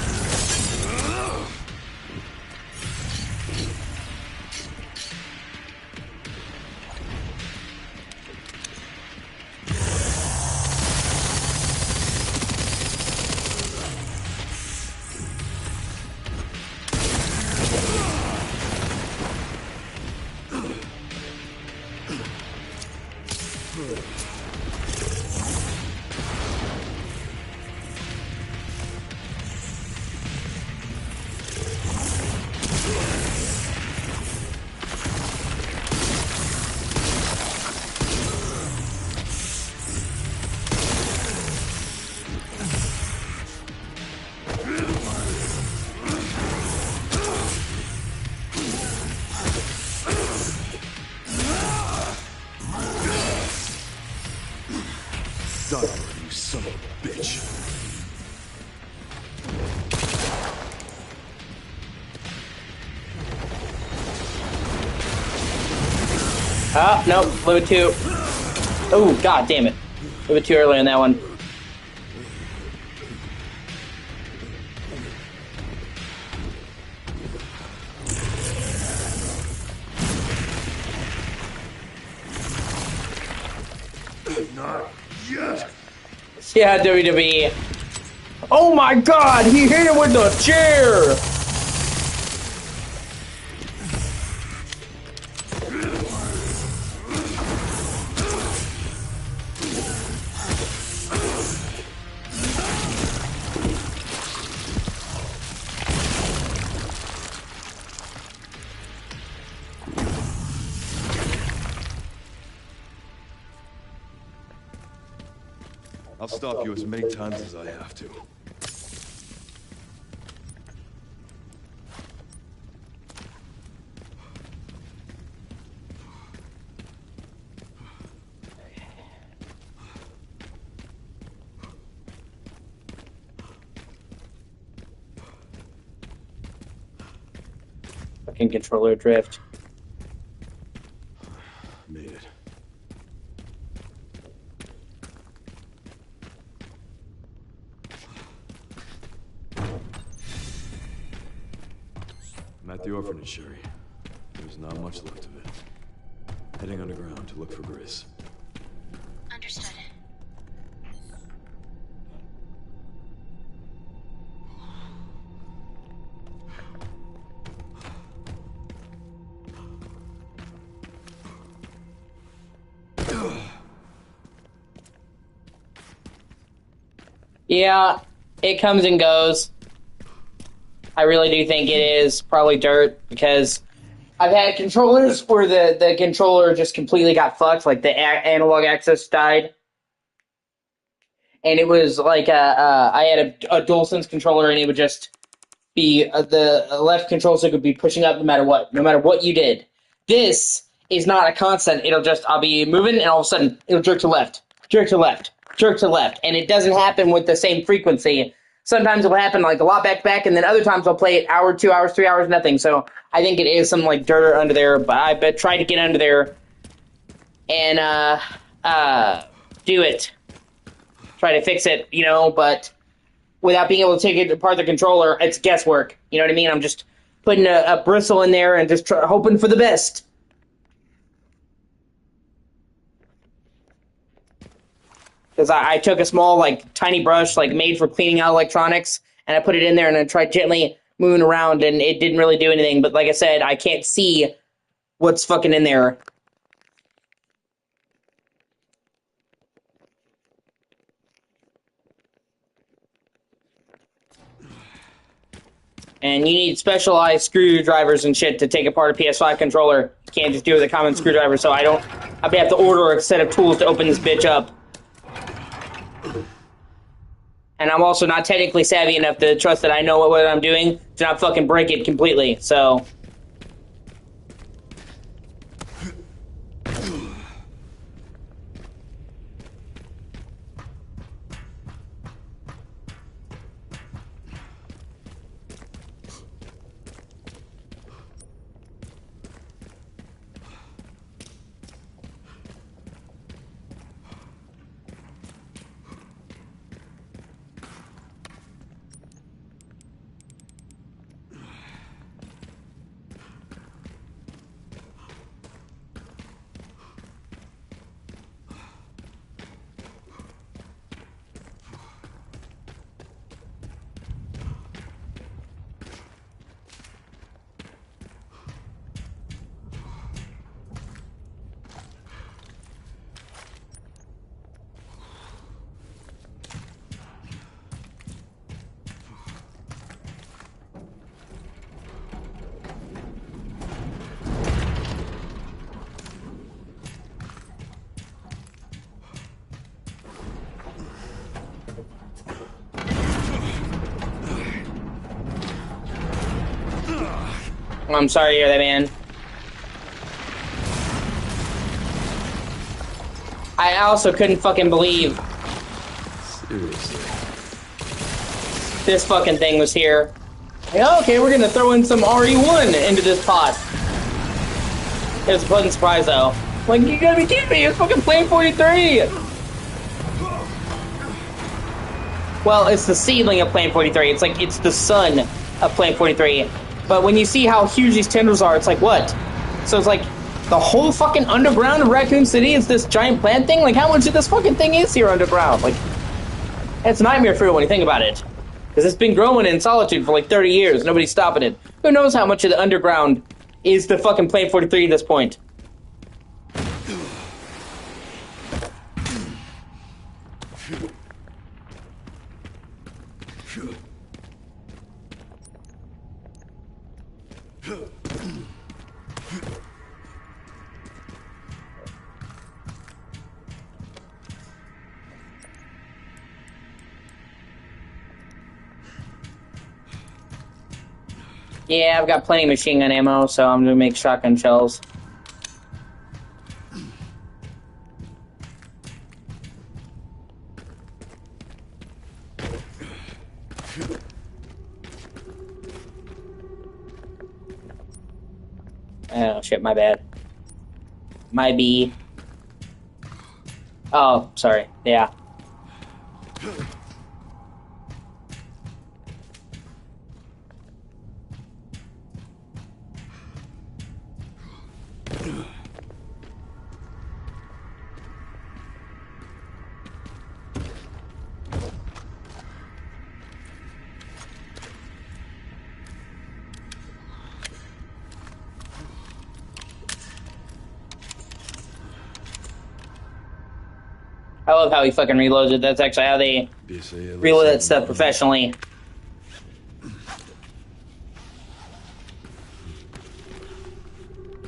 Son of you son of a bitch. Oh, nope, a little bit too. Oh, god damn it. A little bit too early on that one. Not yet. Yeah, WWE. Oh my god, he hit it with the chair! I'll stop you as many times as I have to. Fucking controller drift. Made it. I'm at the orphanage, Sherry. There's not much left of it. Heading underground to look for Gris. Understood. Yeah, it comes and goes. I really do think it is probably dirt, because I've had controllers where the controller just completely got fucked, like the analog access died. And it was like I had a DualSense controller, and it would just be the left control stick would be pushing up no matter what you did. This is not a constant. I'll be moving, and all of a sudden it'll jerk to left, jerk to left, jerk to left, and it doesn't happen with the same frequency sometimes it'll happen like a lot back to back, and then other times I'll play it hour, 2 hours, 3 hours, nothing. So I think it is some like dirt under there, but I try to get under there and do it. Try to fix it, you know, but without being able to take it apart the controller, it's guesswork. You know what I mean? I'm just putting a bristle in there and just hoping for the best. Because I took a small, like, tiny brush, like, made for cleaning out electronics, and I put it in there and I tried gently moving around, and it didn't really do anything. But like I said, I can't see what's fucking in there. And you need specialized screwdrivers and shit to take apart a PS5 controller. You can't just do it with a common screwdriver, so I'll have to order a set of tools to open this bitch up. And I'm also not technically savvy enough to trust that I know what I'm doing to not fucking break it completely, so... I'm sorry to hear that, man. I also couldn't fucking believe Seriously. this fucking thing was here. Like, okay, we're gonna throw in some RE1 into this pot. It was a pleasant surprise, though. Like, you gotta be kidding me, it's fucking Plane 43! Well, it's the seedling of Plane 43. It's like, it's the son of Plane 43. But when you see how huge these tendrils are, it's like, what? So it's like, the whole fucking underground of Raccoon City is this giant plant thing? Like, how much of this fucking thing is here underground? Like, it's a nightmare fuel when you think about it. Because it's been growing in solitude for like 30 years. Nobody's stopping it. Who knows how much of the underground is the fucking Plane 43 at this point? Yeah, I've got plenty of machine gun ammo, so I'm gonna make shotgun shells. Oh shit, my bad. My B. Oh, sorry. Yeah. I love how he fucking reloads it. That's actually how they reload that stuff professionally.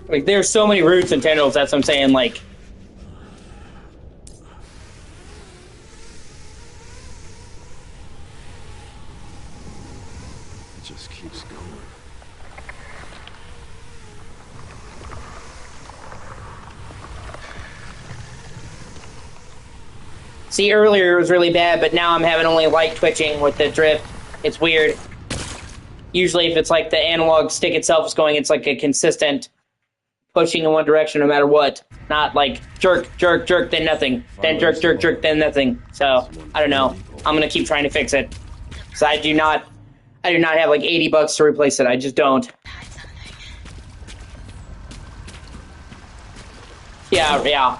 Like, there's so many roots and tendrils, that's what I'm saying, like... It just keeps going. See, earlier it was really bad, but now I'm having only light twitching with the drift. It's weird. Usually if it's like the analog stick itself is going, it's like a consistent pushing in one direction no matter what. Not like jerk, jerk, jerk, then nothing. Then jerk, jerk, jerk, then nothing. So, I don't know. I'm gonna keep trying to fix it. So I do not have like $80 to replace it. I just don't. Yeah.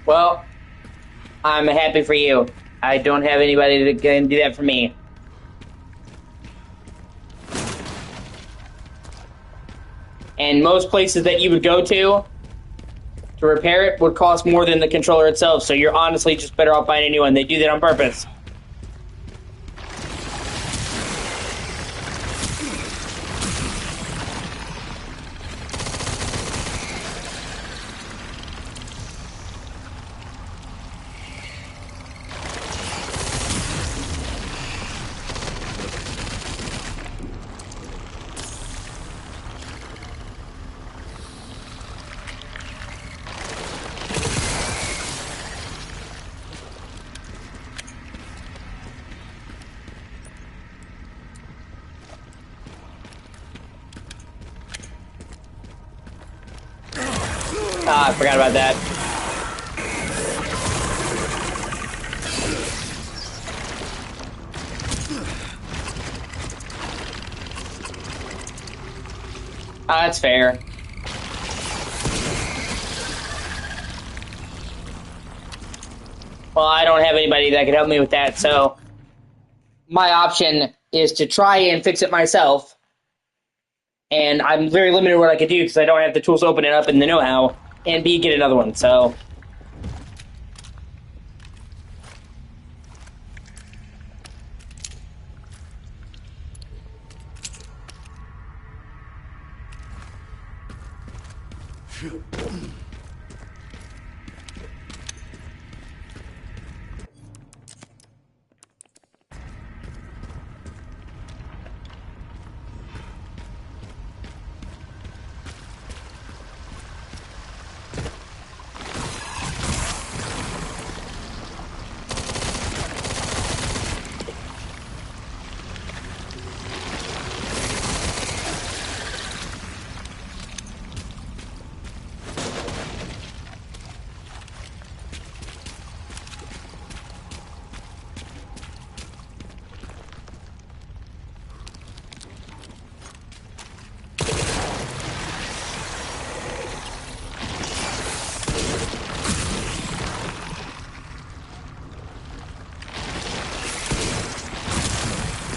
Well, I'm happy for you. I don't have anybody that can do that for me. And most places that you would go to repair it would cost more than the controller itself, so you're honestly just better off buying a new one. They do that on purpose. Ah, I forgot about that. Ah, that's fair. Well, I don't have anybody that can help me with that, so my option is to try and fix it myself. And I'm very limited what I can do because I don't have the tools to open it up and the know-how, and B, get another one, so.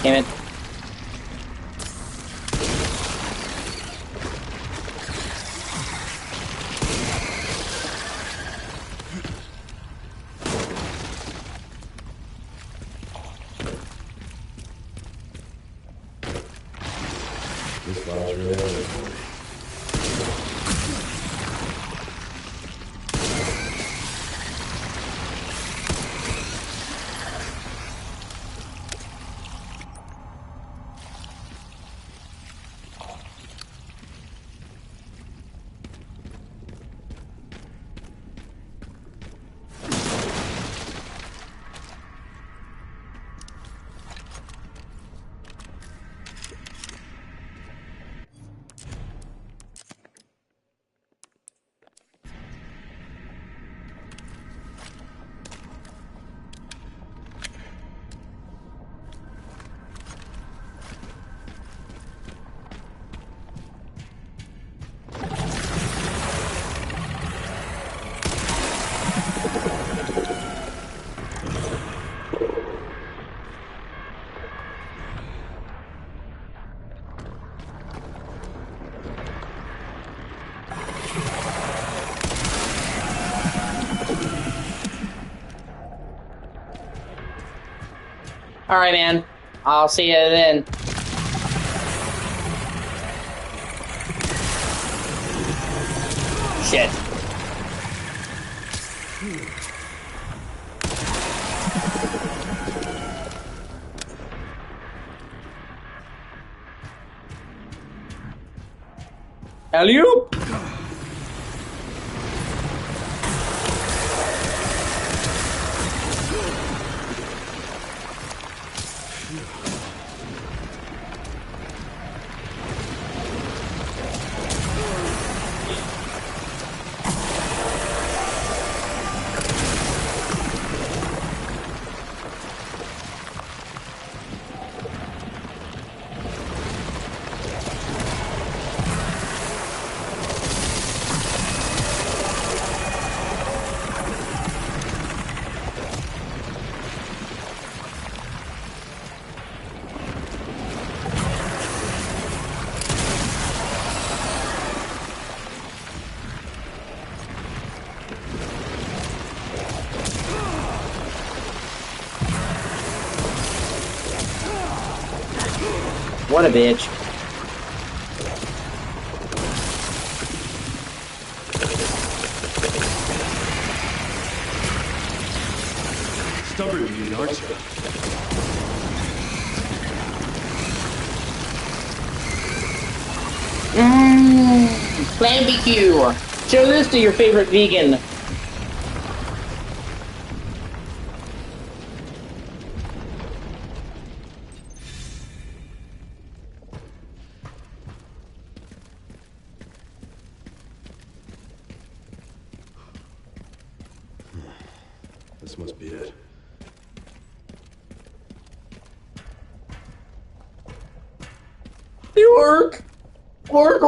Damn it. This file's really old. Alright, man. I'll see you then. Shit. Alley-oop! What a bitch. Stubborn, you aren't you? Plan BQ. Show this to your favorite vegan. This must be it. You work. Work.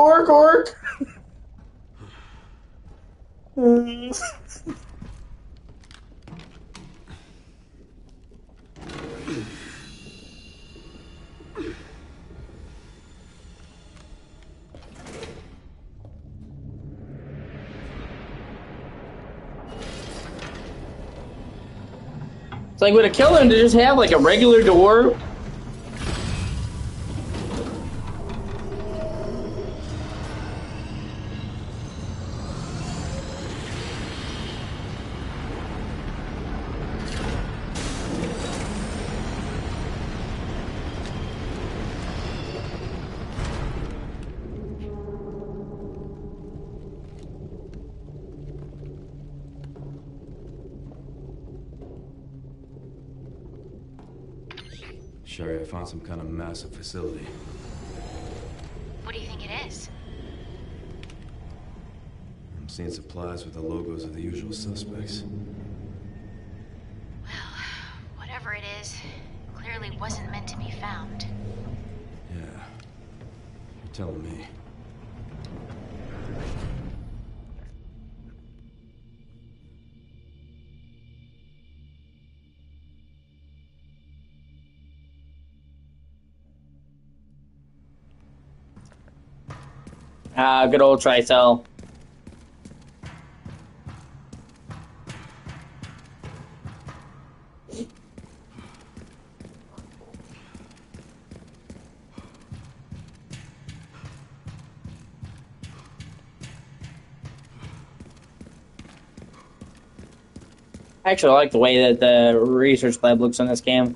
It's like, would it kill him to just have like a regular door? Sherry, I found some kind of massive facility. What do you think it is? I'm seeing supplies with the logos of the usual suspects. Well, whatever it is, clearly wasn't meant to be found. Yeah. You're telling me. Good old Tricell. Actually, I like the way that the research lab looks on this game.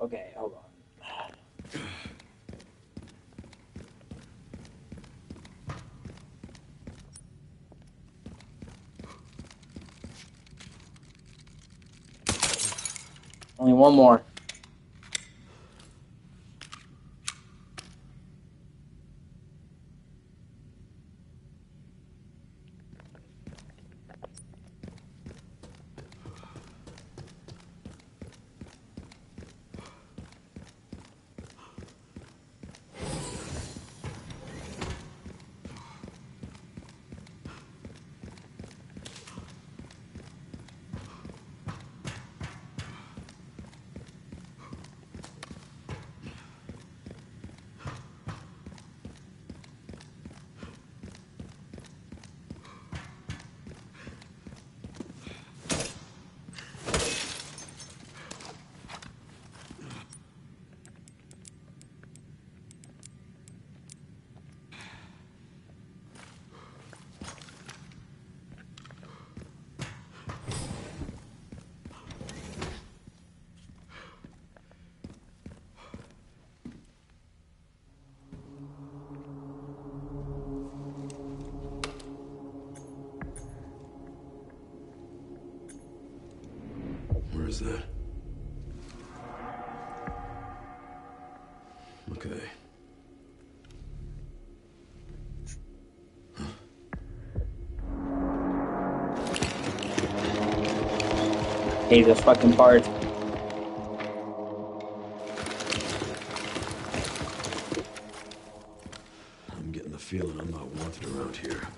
Okay, hold on. Only one more. Where is that? Okay. Hate this fucking part. I'm getting the feeling I'm not wanted around here.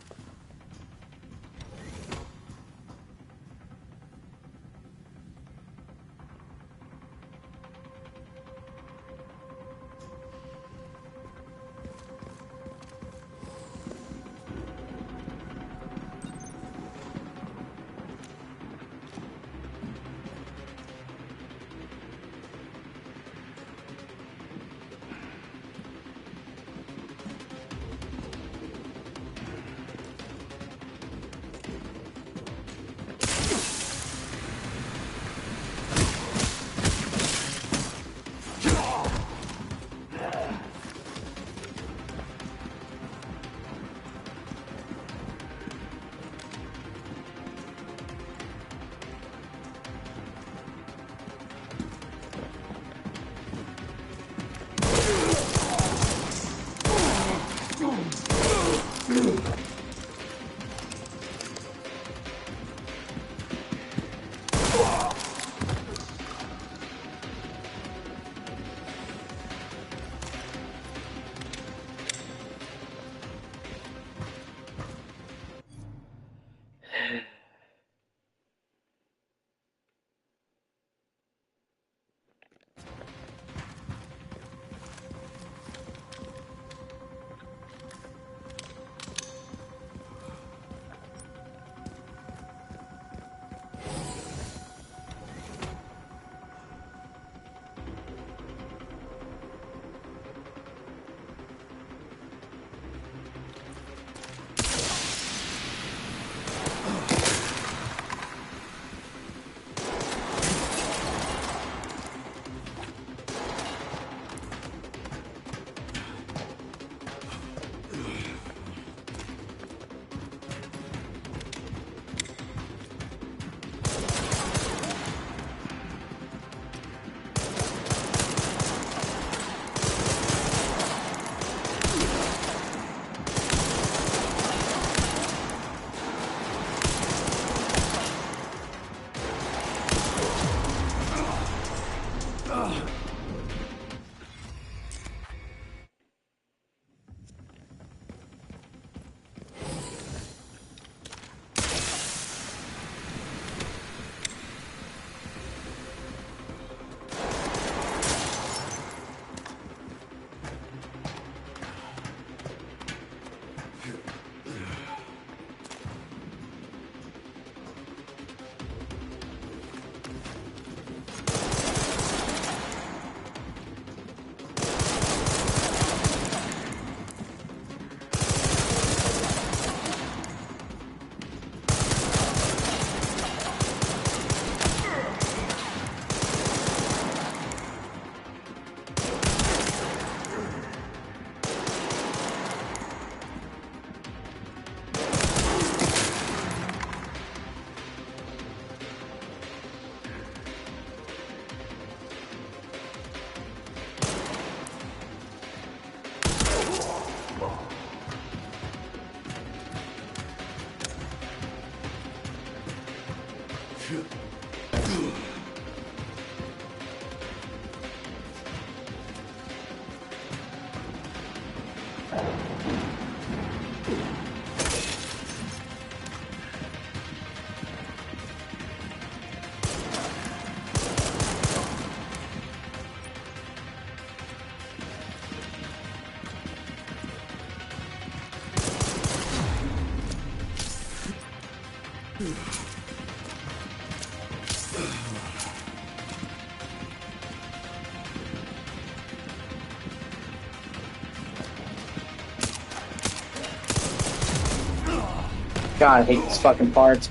God, I hate this fucking part.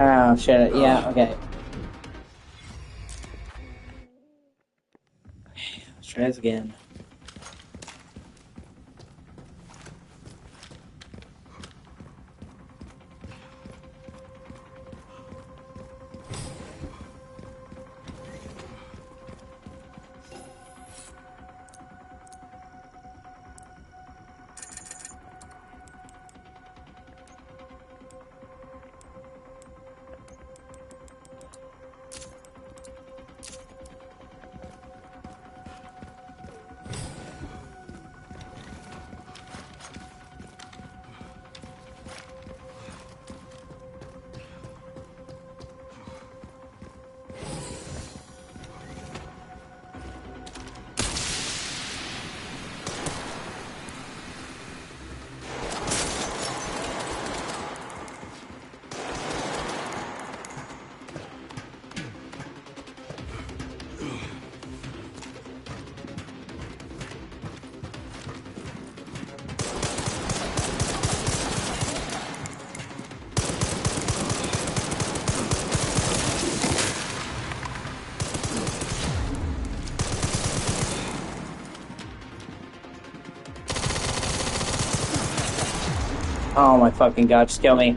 Oh shit, yeah, okay. Let's try this again. Oh my fucking god, just kill me.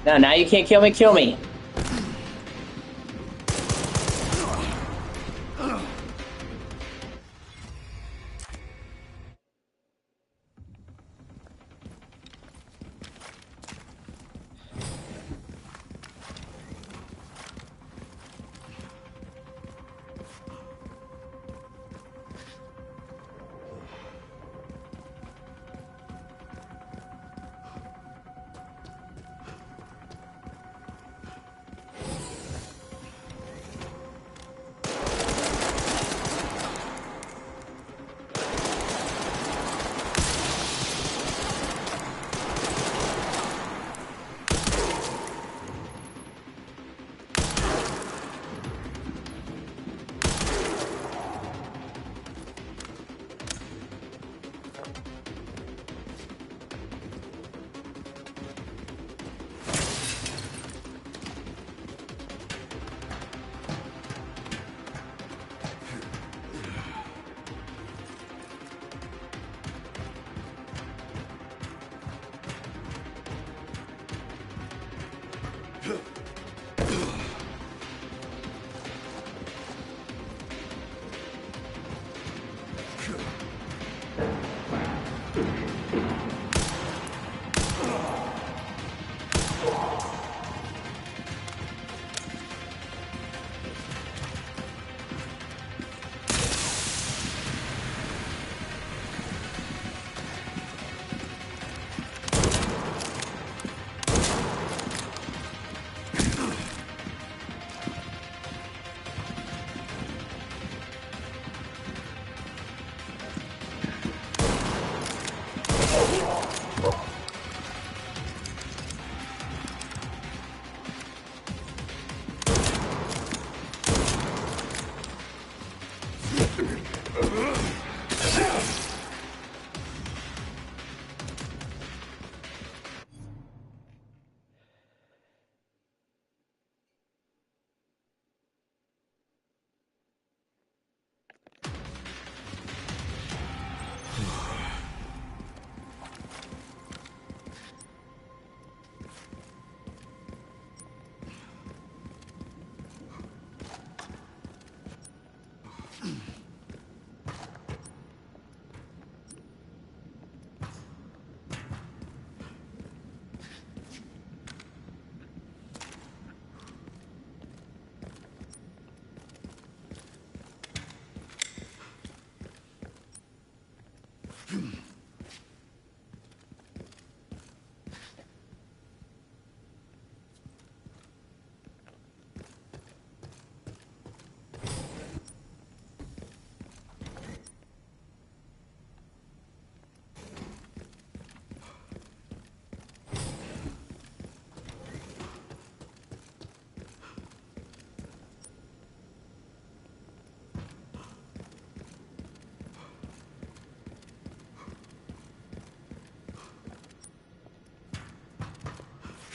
No, now you can't kill me, kill me.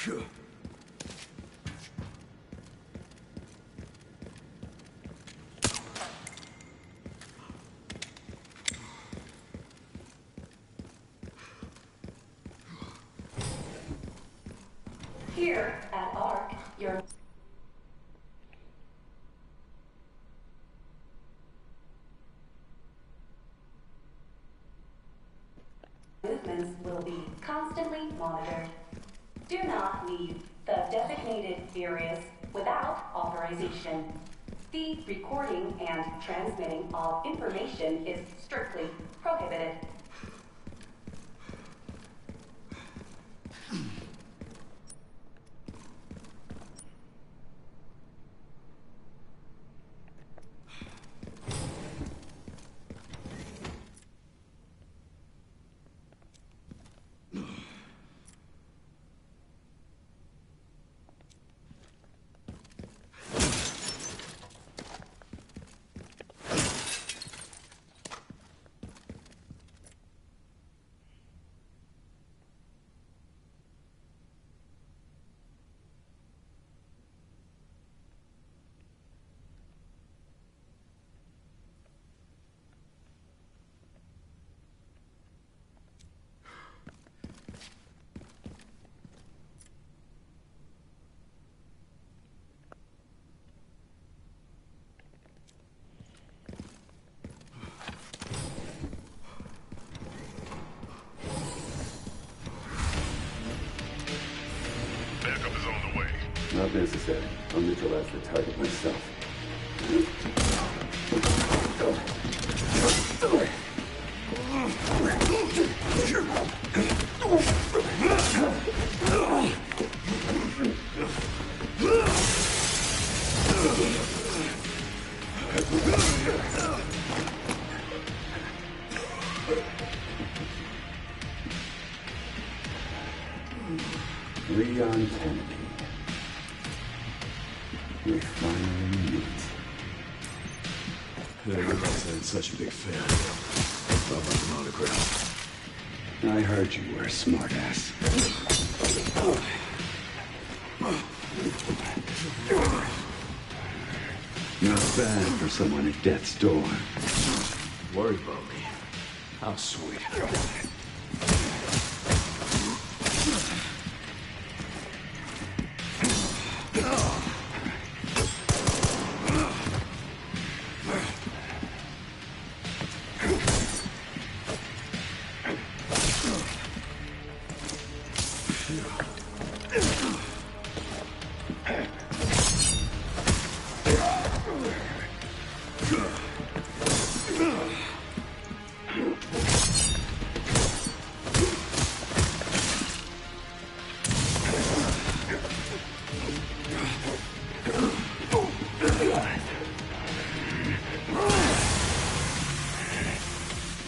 Here at ARC, your movements will be constantly monitored. Do not leave the designated areas without authorization. The recording and transmitting of information is strictly prohibited. Not necessary. I'll neutralize the target myself. Leon Kennedy. We finally meet. I didn't realize I had such a big fan. How about an autograph? I heard you were a smartass. Not bad for someone at death's door. Worried about me? How sweet.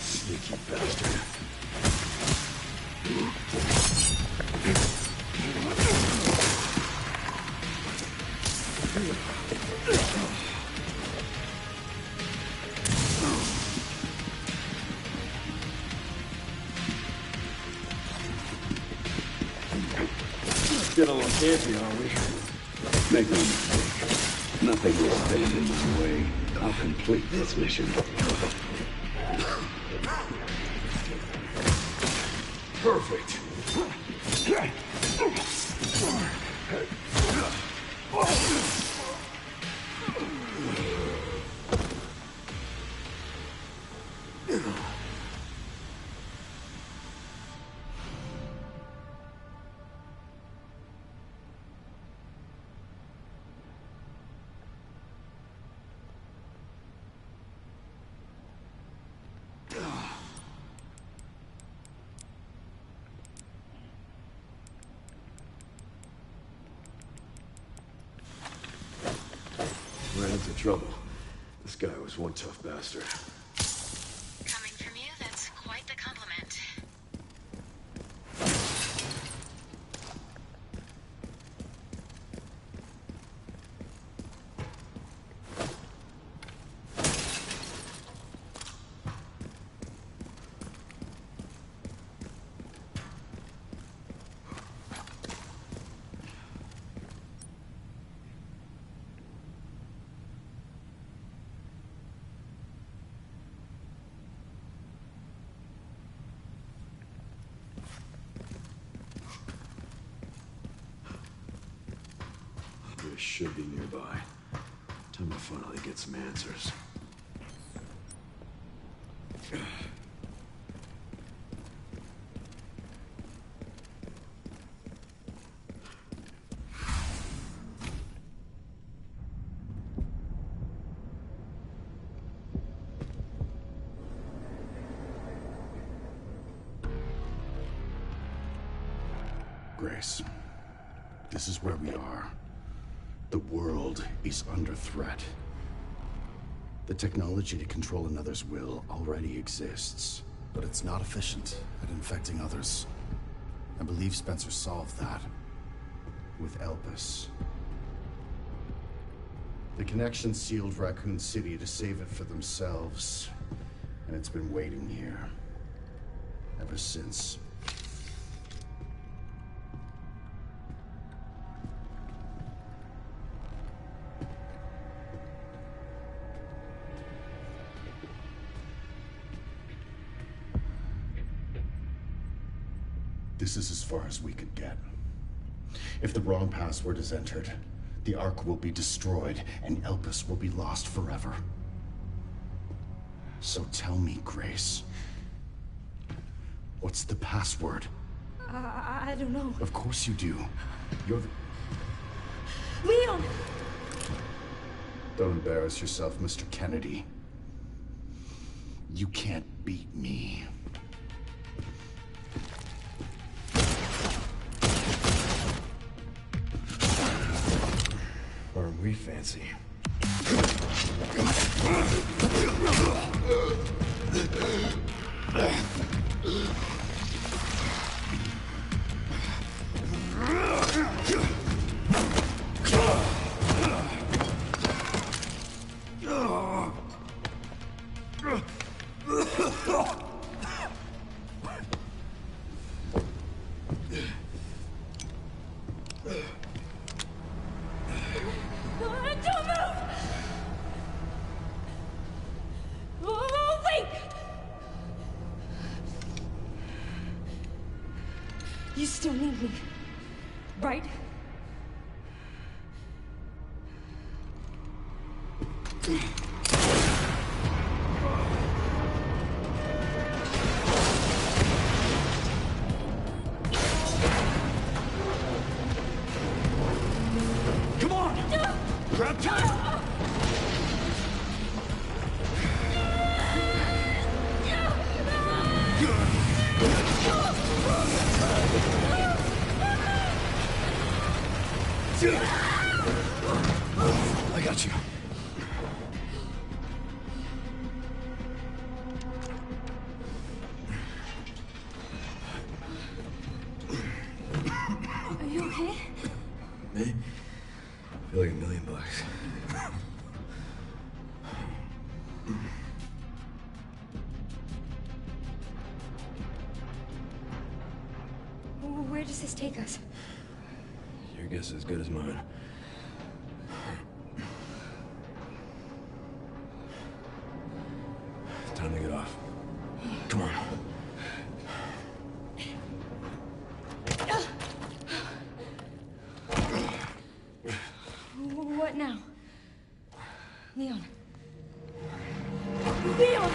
Sneaky bastard. Get a little fancy, are we? Make no mistake. Nothing will stand in my way. I'll complete this mission. Perfect. Ran into trouble. This guy was one tough bastard. Coming from you, that's quite the compliment. It should be nearby. Time to finally get some answers. Grace, this is where we are. The world is under threat. The technology to control another's will already exists, but it's not efficient at infecting others. I believe Spencer solved that with Elpis. The Connection sealed Raccoon City to save it for themselves, and it's been waiting here ever since. This is as far as we could get. If the wrong password is entered, the Ark will be destroyed, and Elpis will be lost forever. So tell me, Grace, what's the password? I don't know. Of course you do. You're the... Leon! Don't embarrass yourself, Mr. Kennedy. You can't beat me. Aren't we fancy? Don't move! Oh, wait! You still need me, right? Come on! Grab tight! I got you. Are you okay? Me? I feel like $1 million. Where does this take us? Your guess is as good as mine. Time to get off. Come on. What now? Leon. Leon!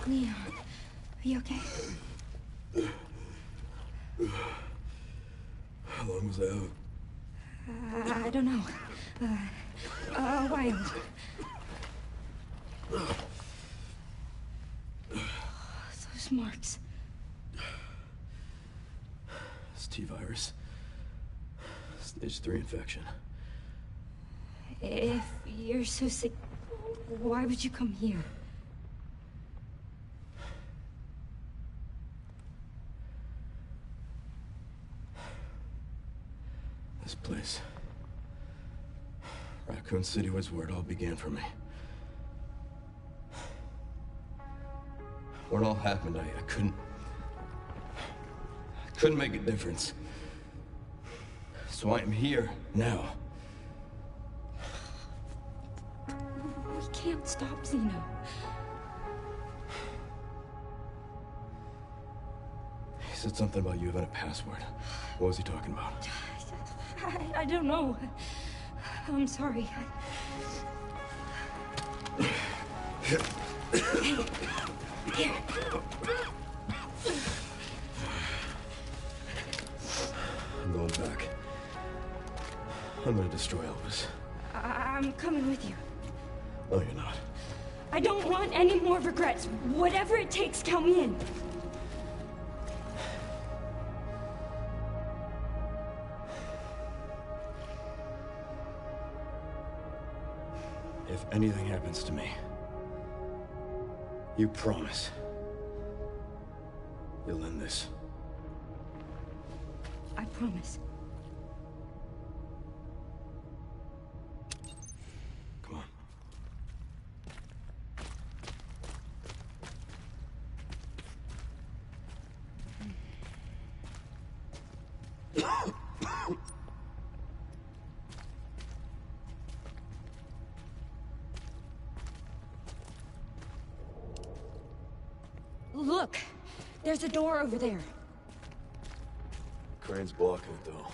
Leon, are you okay? How long was I out? I don't know. A while. Those marks. It's T-virus. Stage 3 infection. If you're so sick, why would you come here? This place. Raccoon City was where it all began for me. When it all happened, I couldn't make a difference. So I am here now. We can't stop Zeno. He said something about you having a password. What was he talking about? I don't know. I'm sorry. Here. I'm going back. I'm gonna destroy Elvis. I'm coming with you. No, you're not. I don't want any more regrets. Whatever it takes, count me in. If anything happens to me, you promise you'll end this. I promise. Come on. Look, there's a door over there. Crane's blocking it, though.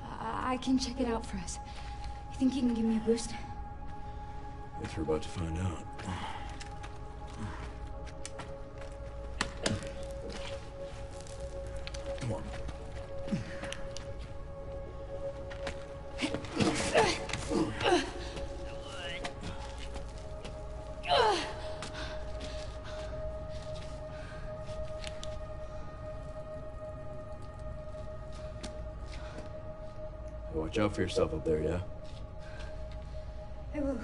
I can check it out for us. You think you can give me a boost? Guess we're about to find out. Come on. Watch out for yourself up there, yeah? I will.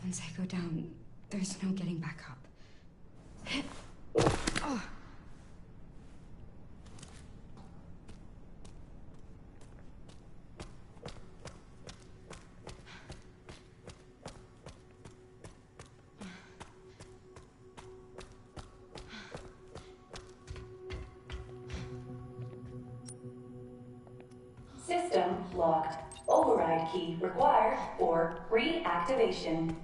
Once I go down, there's no getting back up. Oh. System locked. Override key required for reactivation.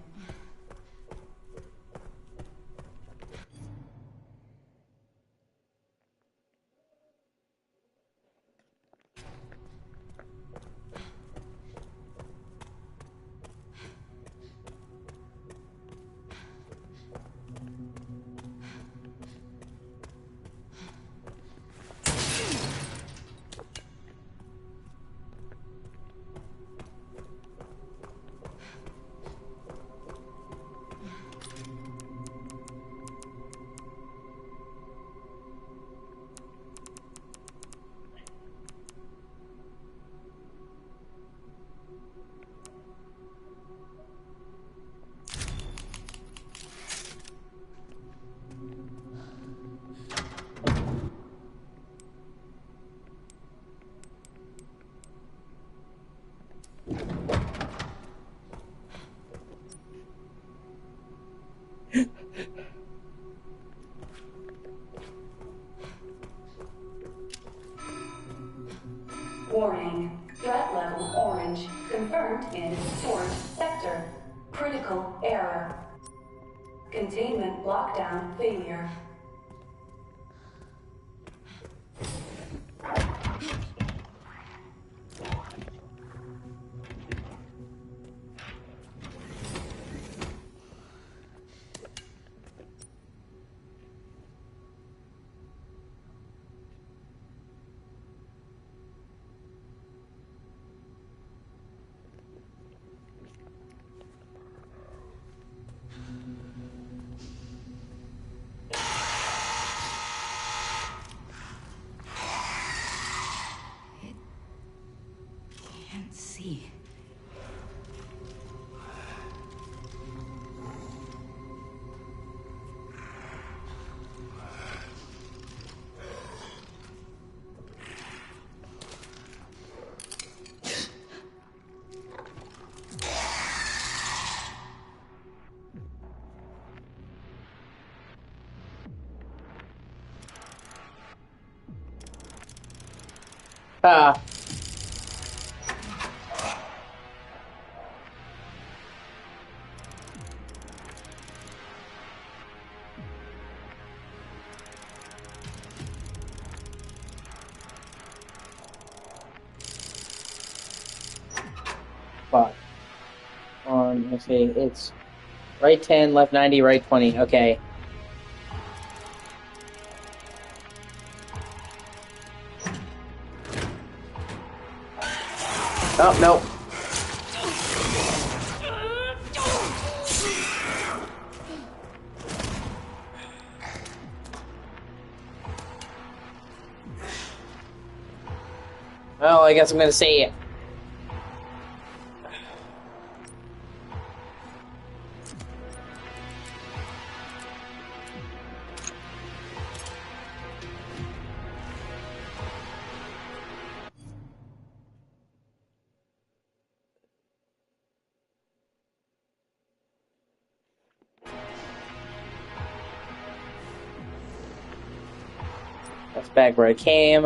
Warning. Threat level orange. Confirmed in storage sector. Critical error. Containment lockdown failure. Ah. Fuck. Let's see, it's right 10, left 90, right 20. Okay. Oh, no. Well, I guess I'm gonna say it. That's back where I came.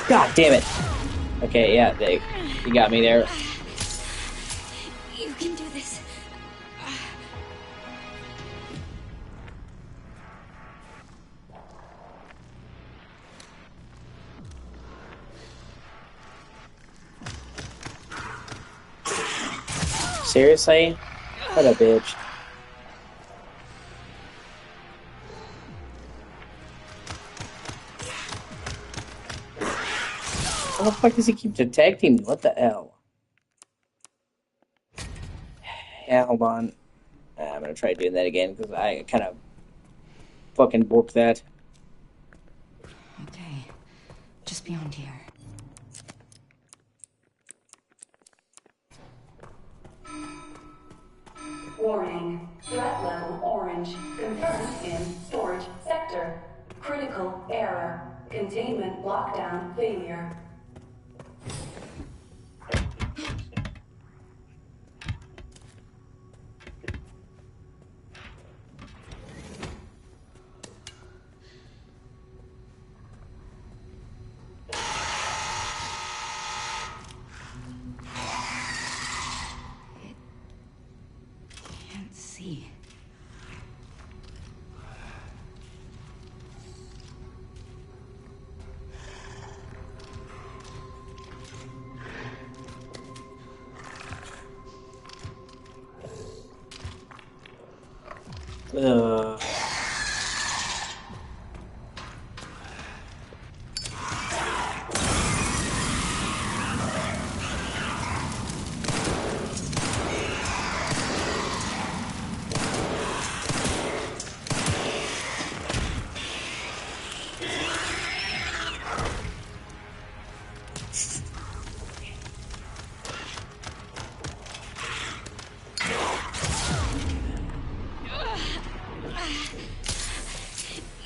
God damn it. Okay, yeah, you got me there. You can do this. Seriously? What a bitch. How the fuck does he keep detecting me? What the hell? Yeah, hold on. I'm gonna try doing that again because I kind of fucking borked that. Okay, just beyond here. Warning. Threat level orange. Confirmed in storage sector. Critical error. Containment lockdown failure. Can't see. Ugh.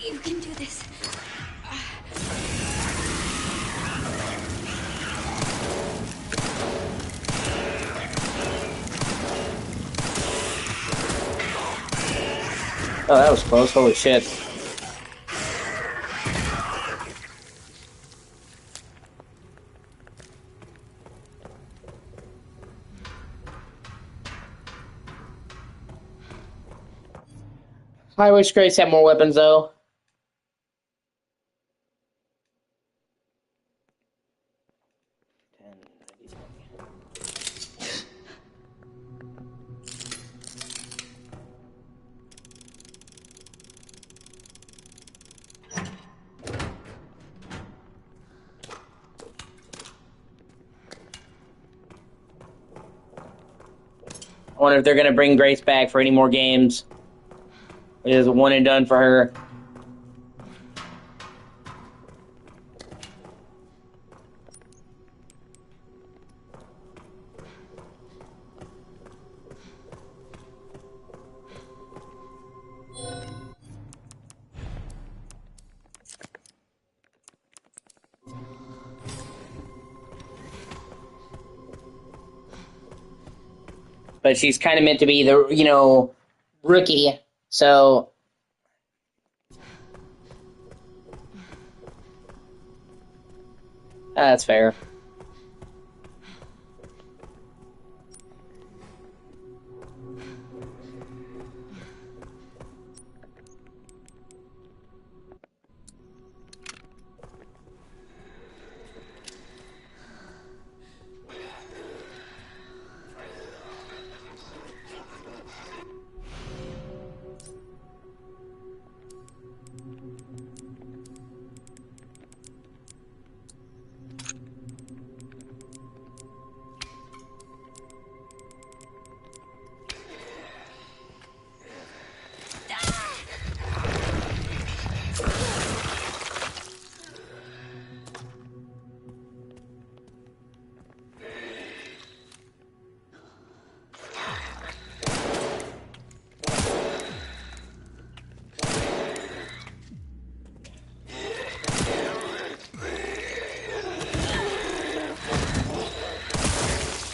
You can do this. Oh, that was close. Holy shit. I wish Grace had more weapons, though. I wonder if they're going to bring Grace back for any more games. It is a one and done for her. but she's kind of meant to be the, you know, rookie. So that's fair.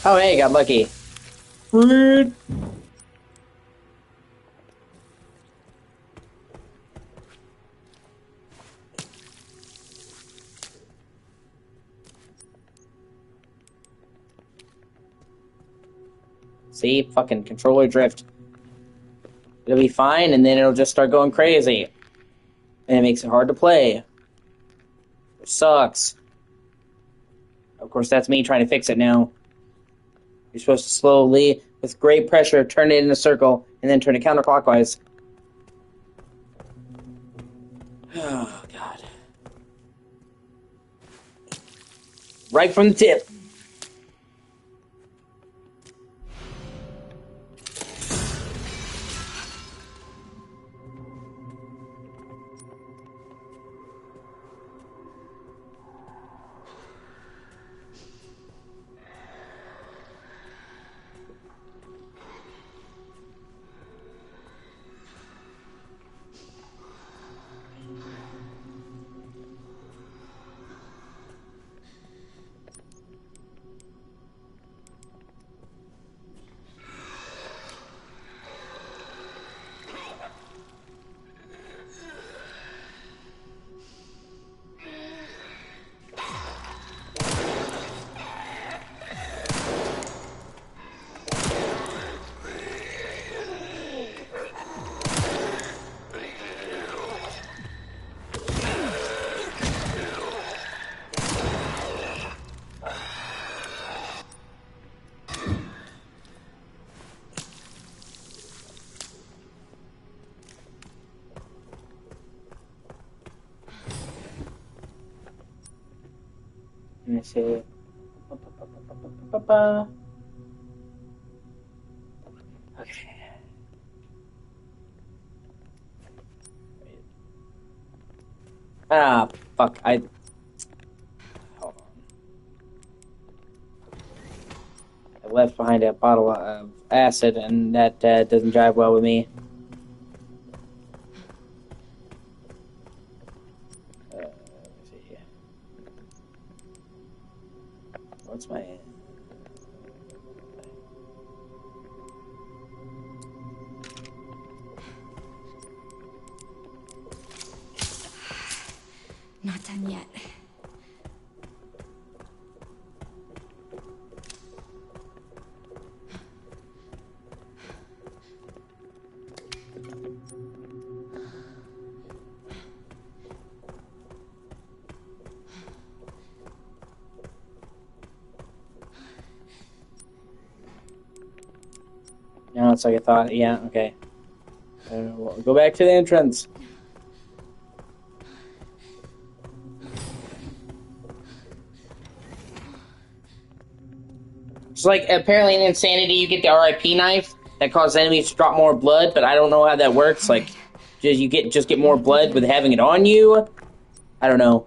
Oh, hey, got lucky. Rude. See? Fucking controller drift. It'll be fine, and then it'll just start going crazy. And it makes it hard to play. Which sucks. Of course, that's me trying to fix it now. You're supposed to slowly, with great pressure, turn it in a circle, and then turn it counterclockwise. Oh, God. Right from the tip. Let me see. Okay. Ah, fuck. Hold on. I left behind a bottle of acid, and that doesn't jive well with me. Let me see. What's my... Not done yet. No, it's like I thought. Yeah, okay. We'll go back to the entrance. It's like, apparently in Insanity, you get the RIP knife that causes enemies to drop more blood, but I don't know how that works. Like, you just get more blood with having it on you? I don't know.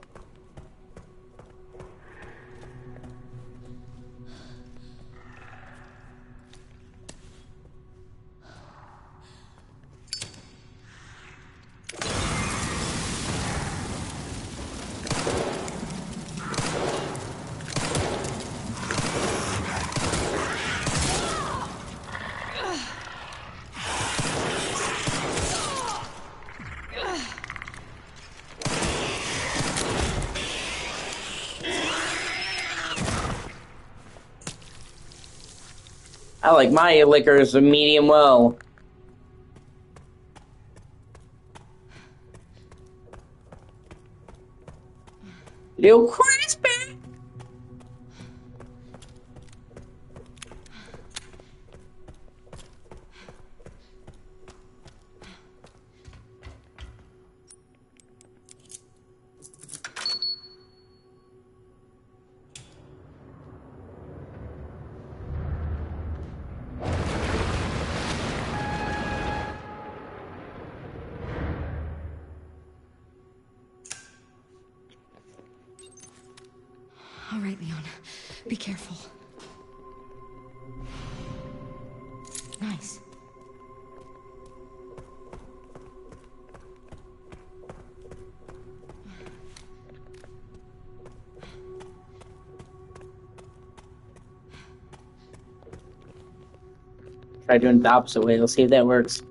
I like my liquors a medium well. Little crispy. All right, Leon. Be careful. Nice. Try doing it the opposite way. Let's see if that works.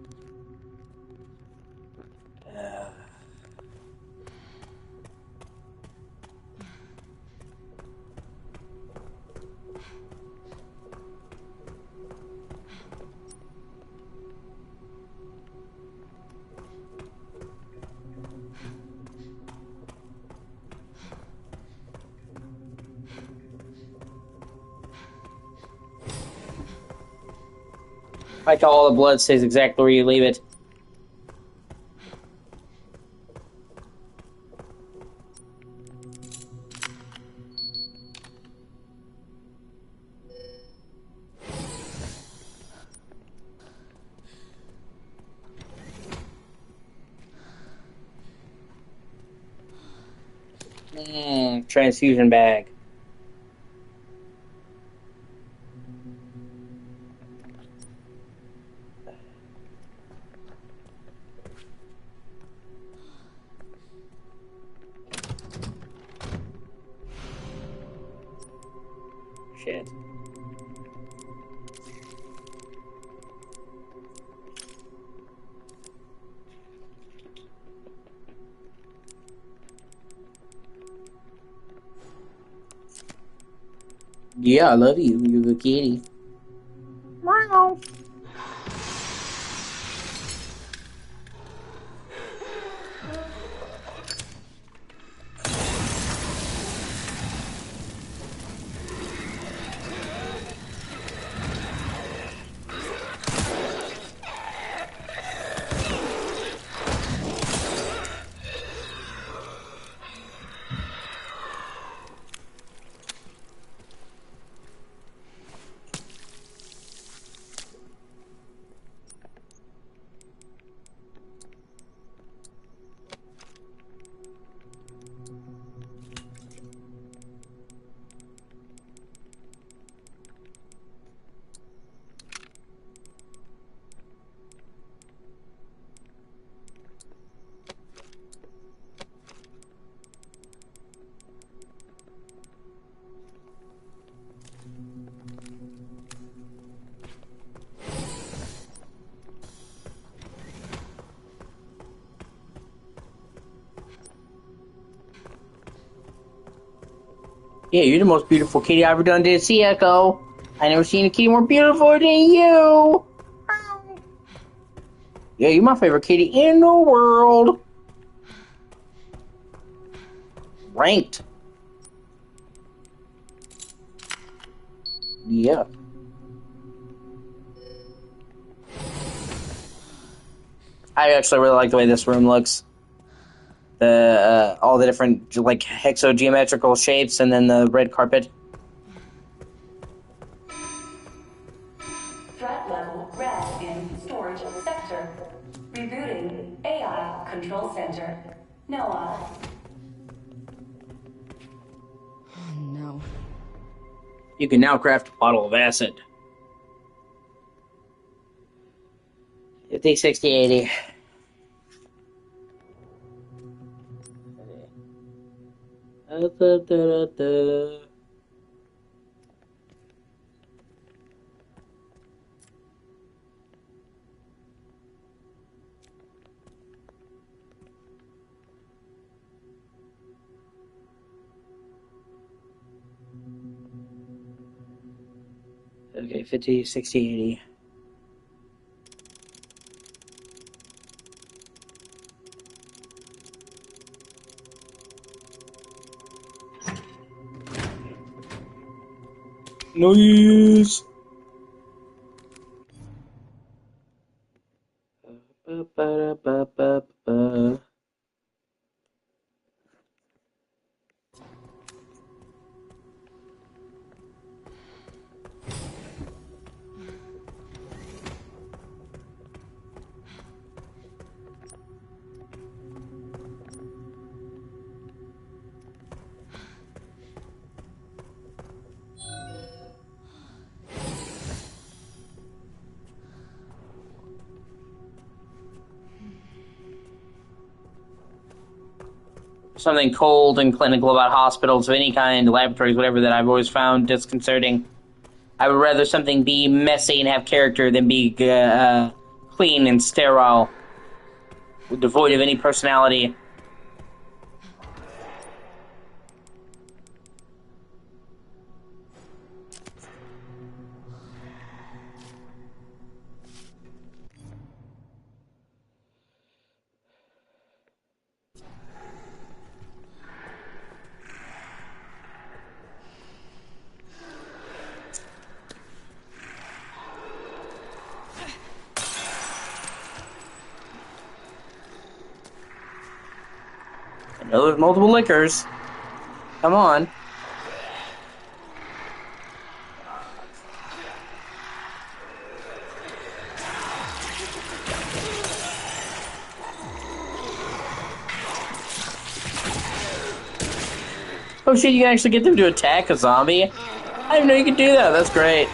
Like all the blood stays exactly where you leave it. Transfusion bag. Shit. Yeah, I love you. You're a good kitty. Meow. Yeah, you're the most beautiful kitty I ever done did see, Echo. I never seen a kitty more beautiful than you. Yeah, you're my favorite kitty in the world. Ranked. Yeah. I actually really like the way this room looks. The all the different like hexogeometrical shapes, and then the red carpet. Threat level red in storage sector. Rebooting AI control center. Noah. Oh, no. You can now craft a bottle of acid. 50, 60, 80. Okay, 50, 60, 80. Noise! Ba-ba-da-ba-ba-ba. Something cold and clinical about hospitals of any kind, laboratories, whatever, that I've always found disconcerting. I would rather something be messy and have character than be clean and sterile, devoid of any personality. I know there's multiple liquors. Come on. Oh shit, you can actually get them to attack a zombie? I didn't know you could do that. That's great.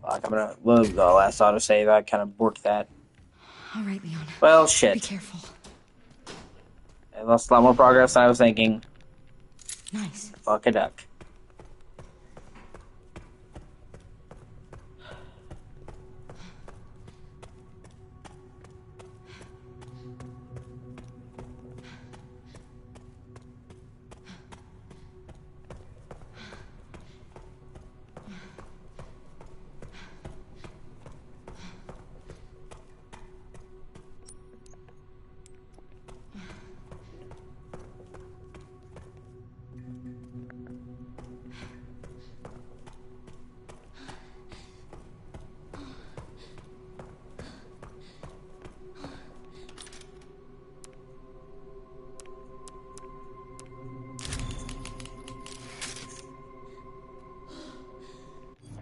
Fuck, I'm gonna load the last autosave. I kind of borked that. All right, Leon. Well, shit. Be careful. I lost a lot more progress than I was thinking. Nice. Fuck a duck.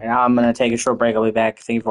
Now I'm gonna take a short break. I'll be back. Thank you for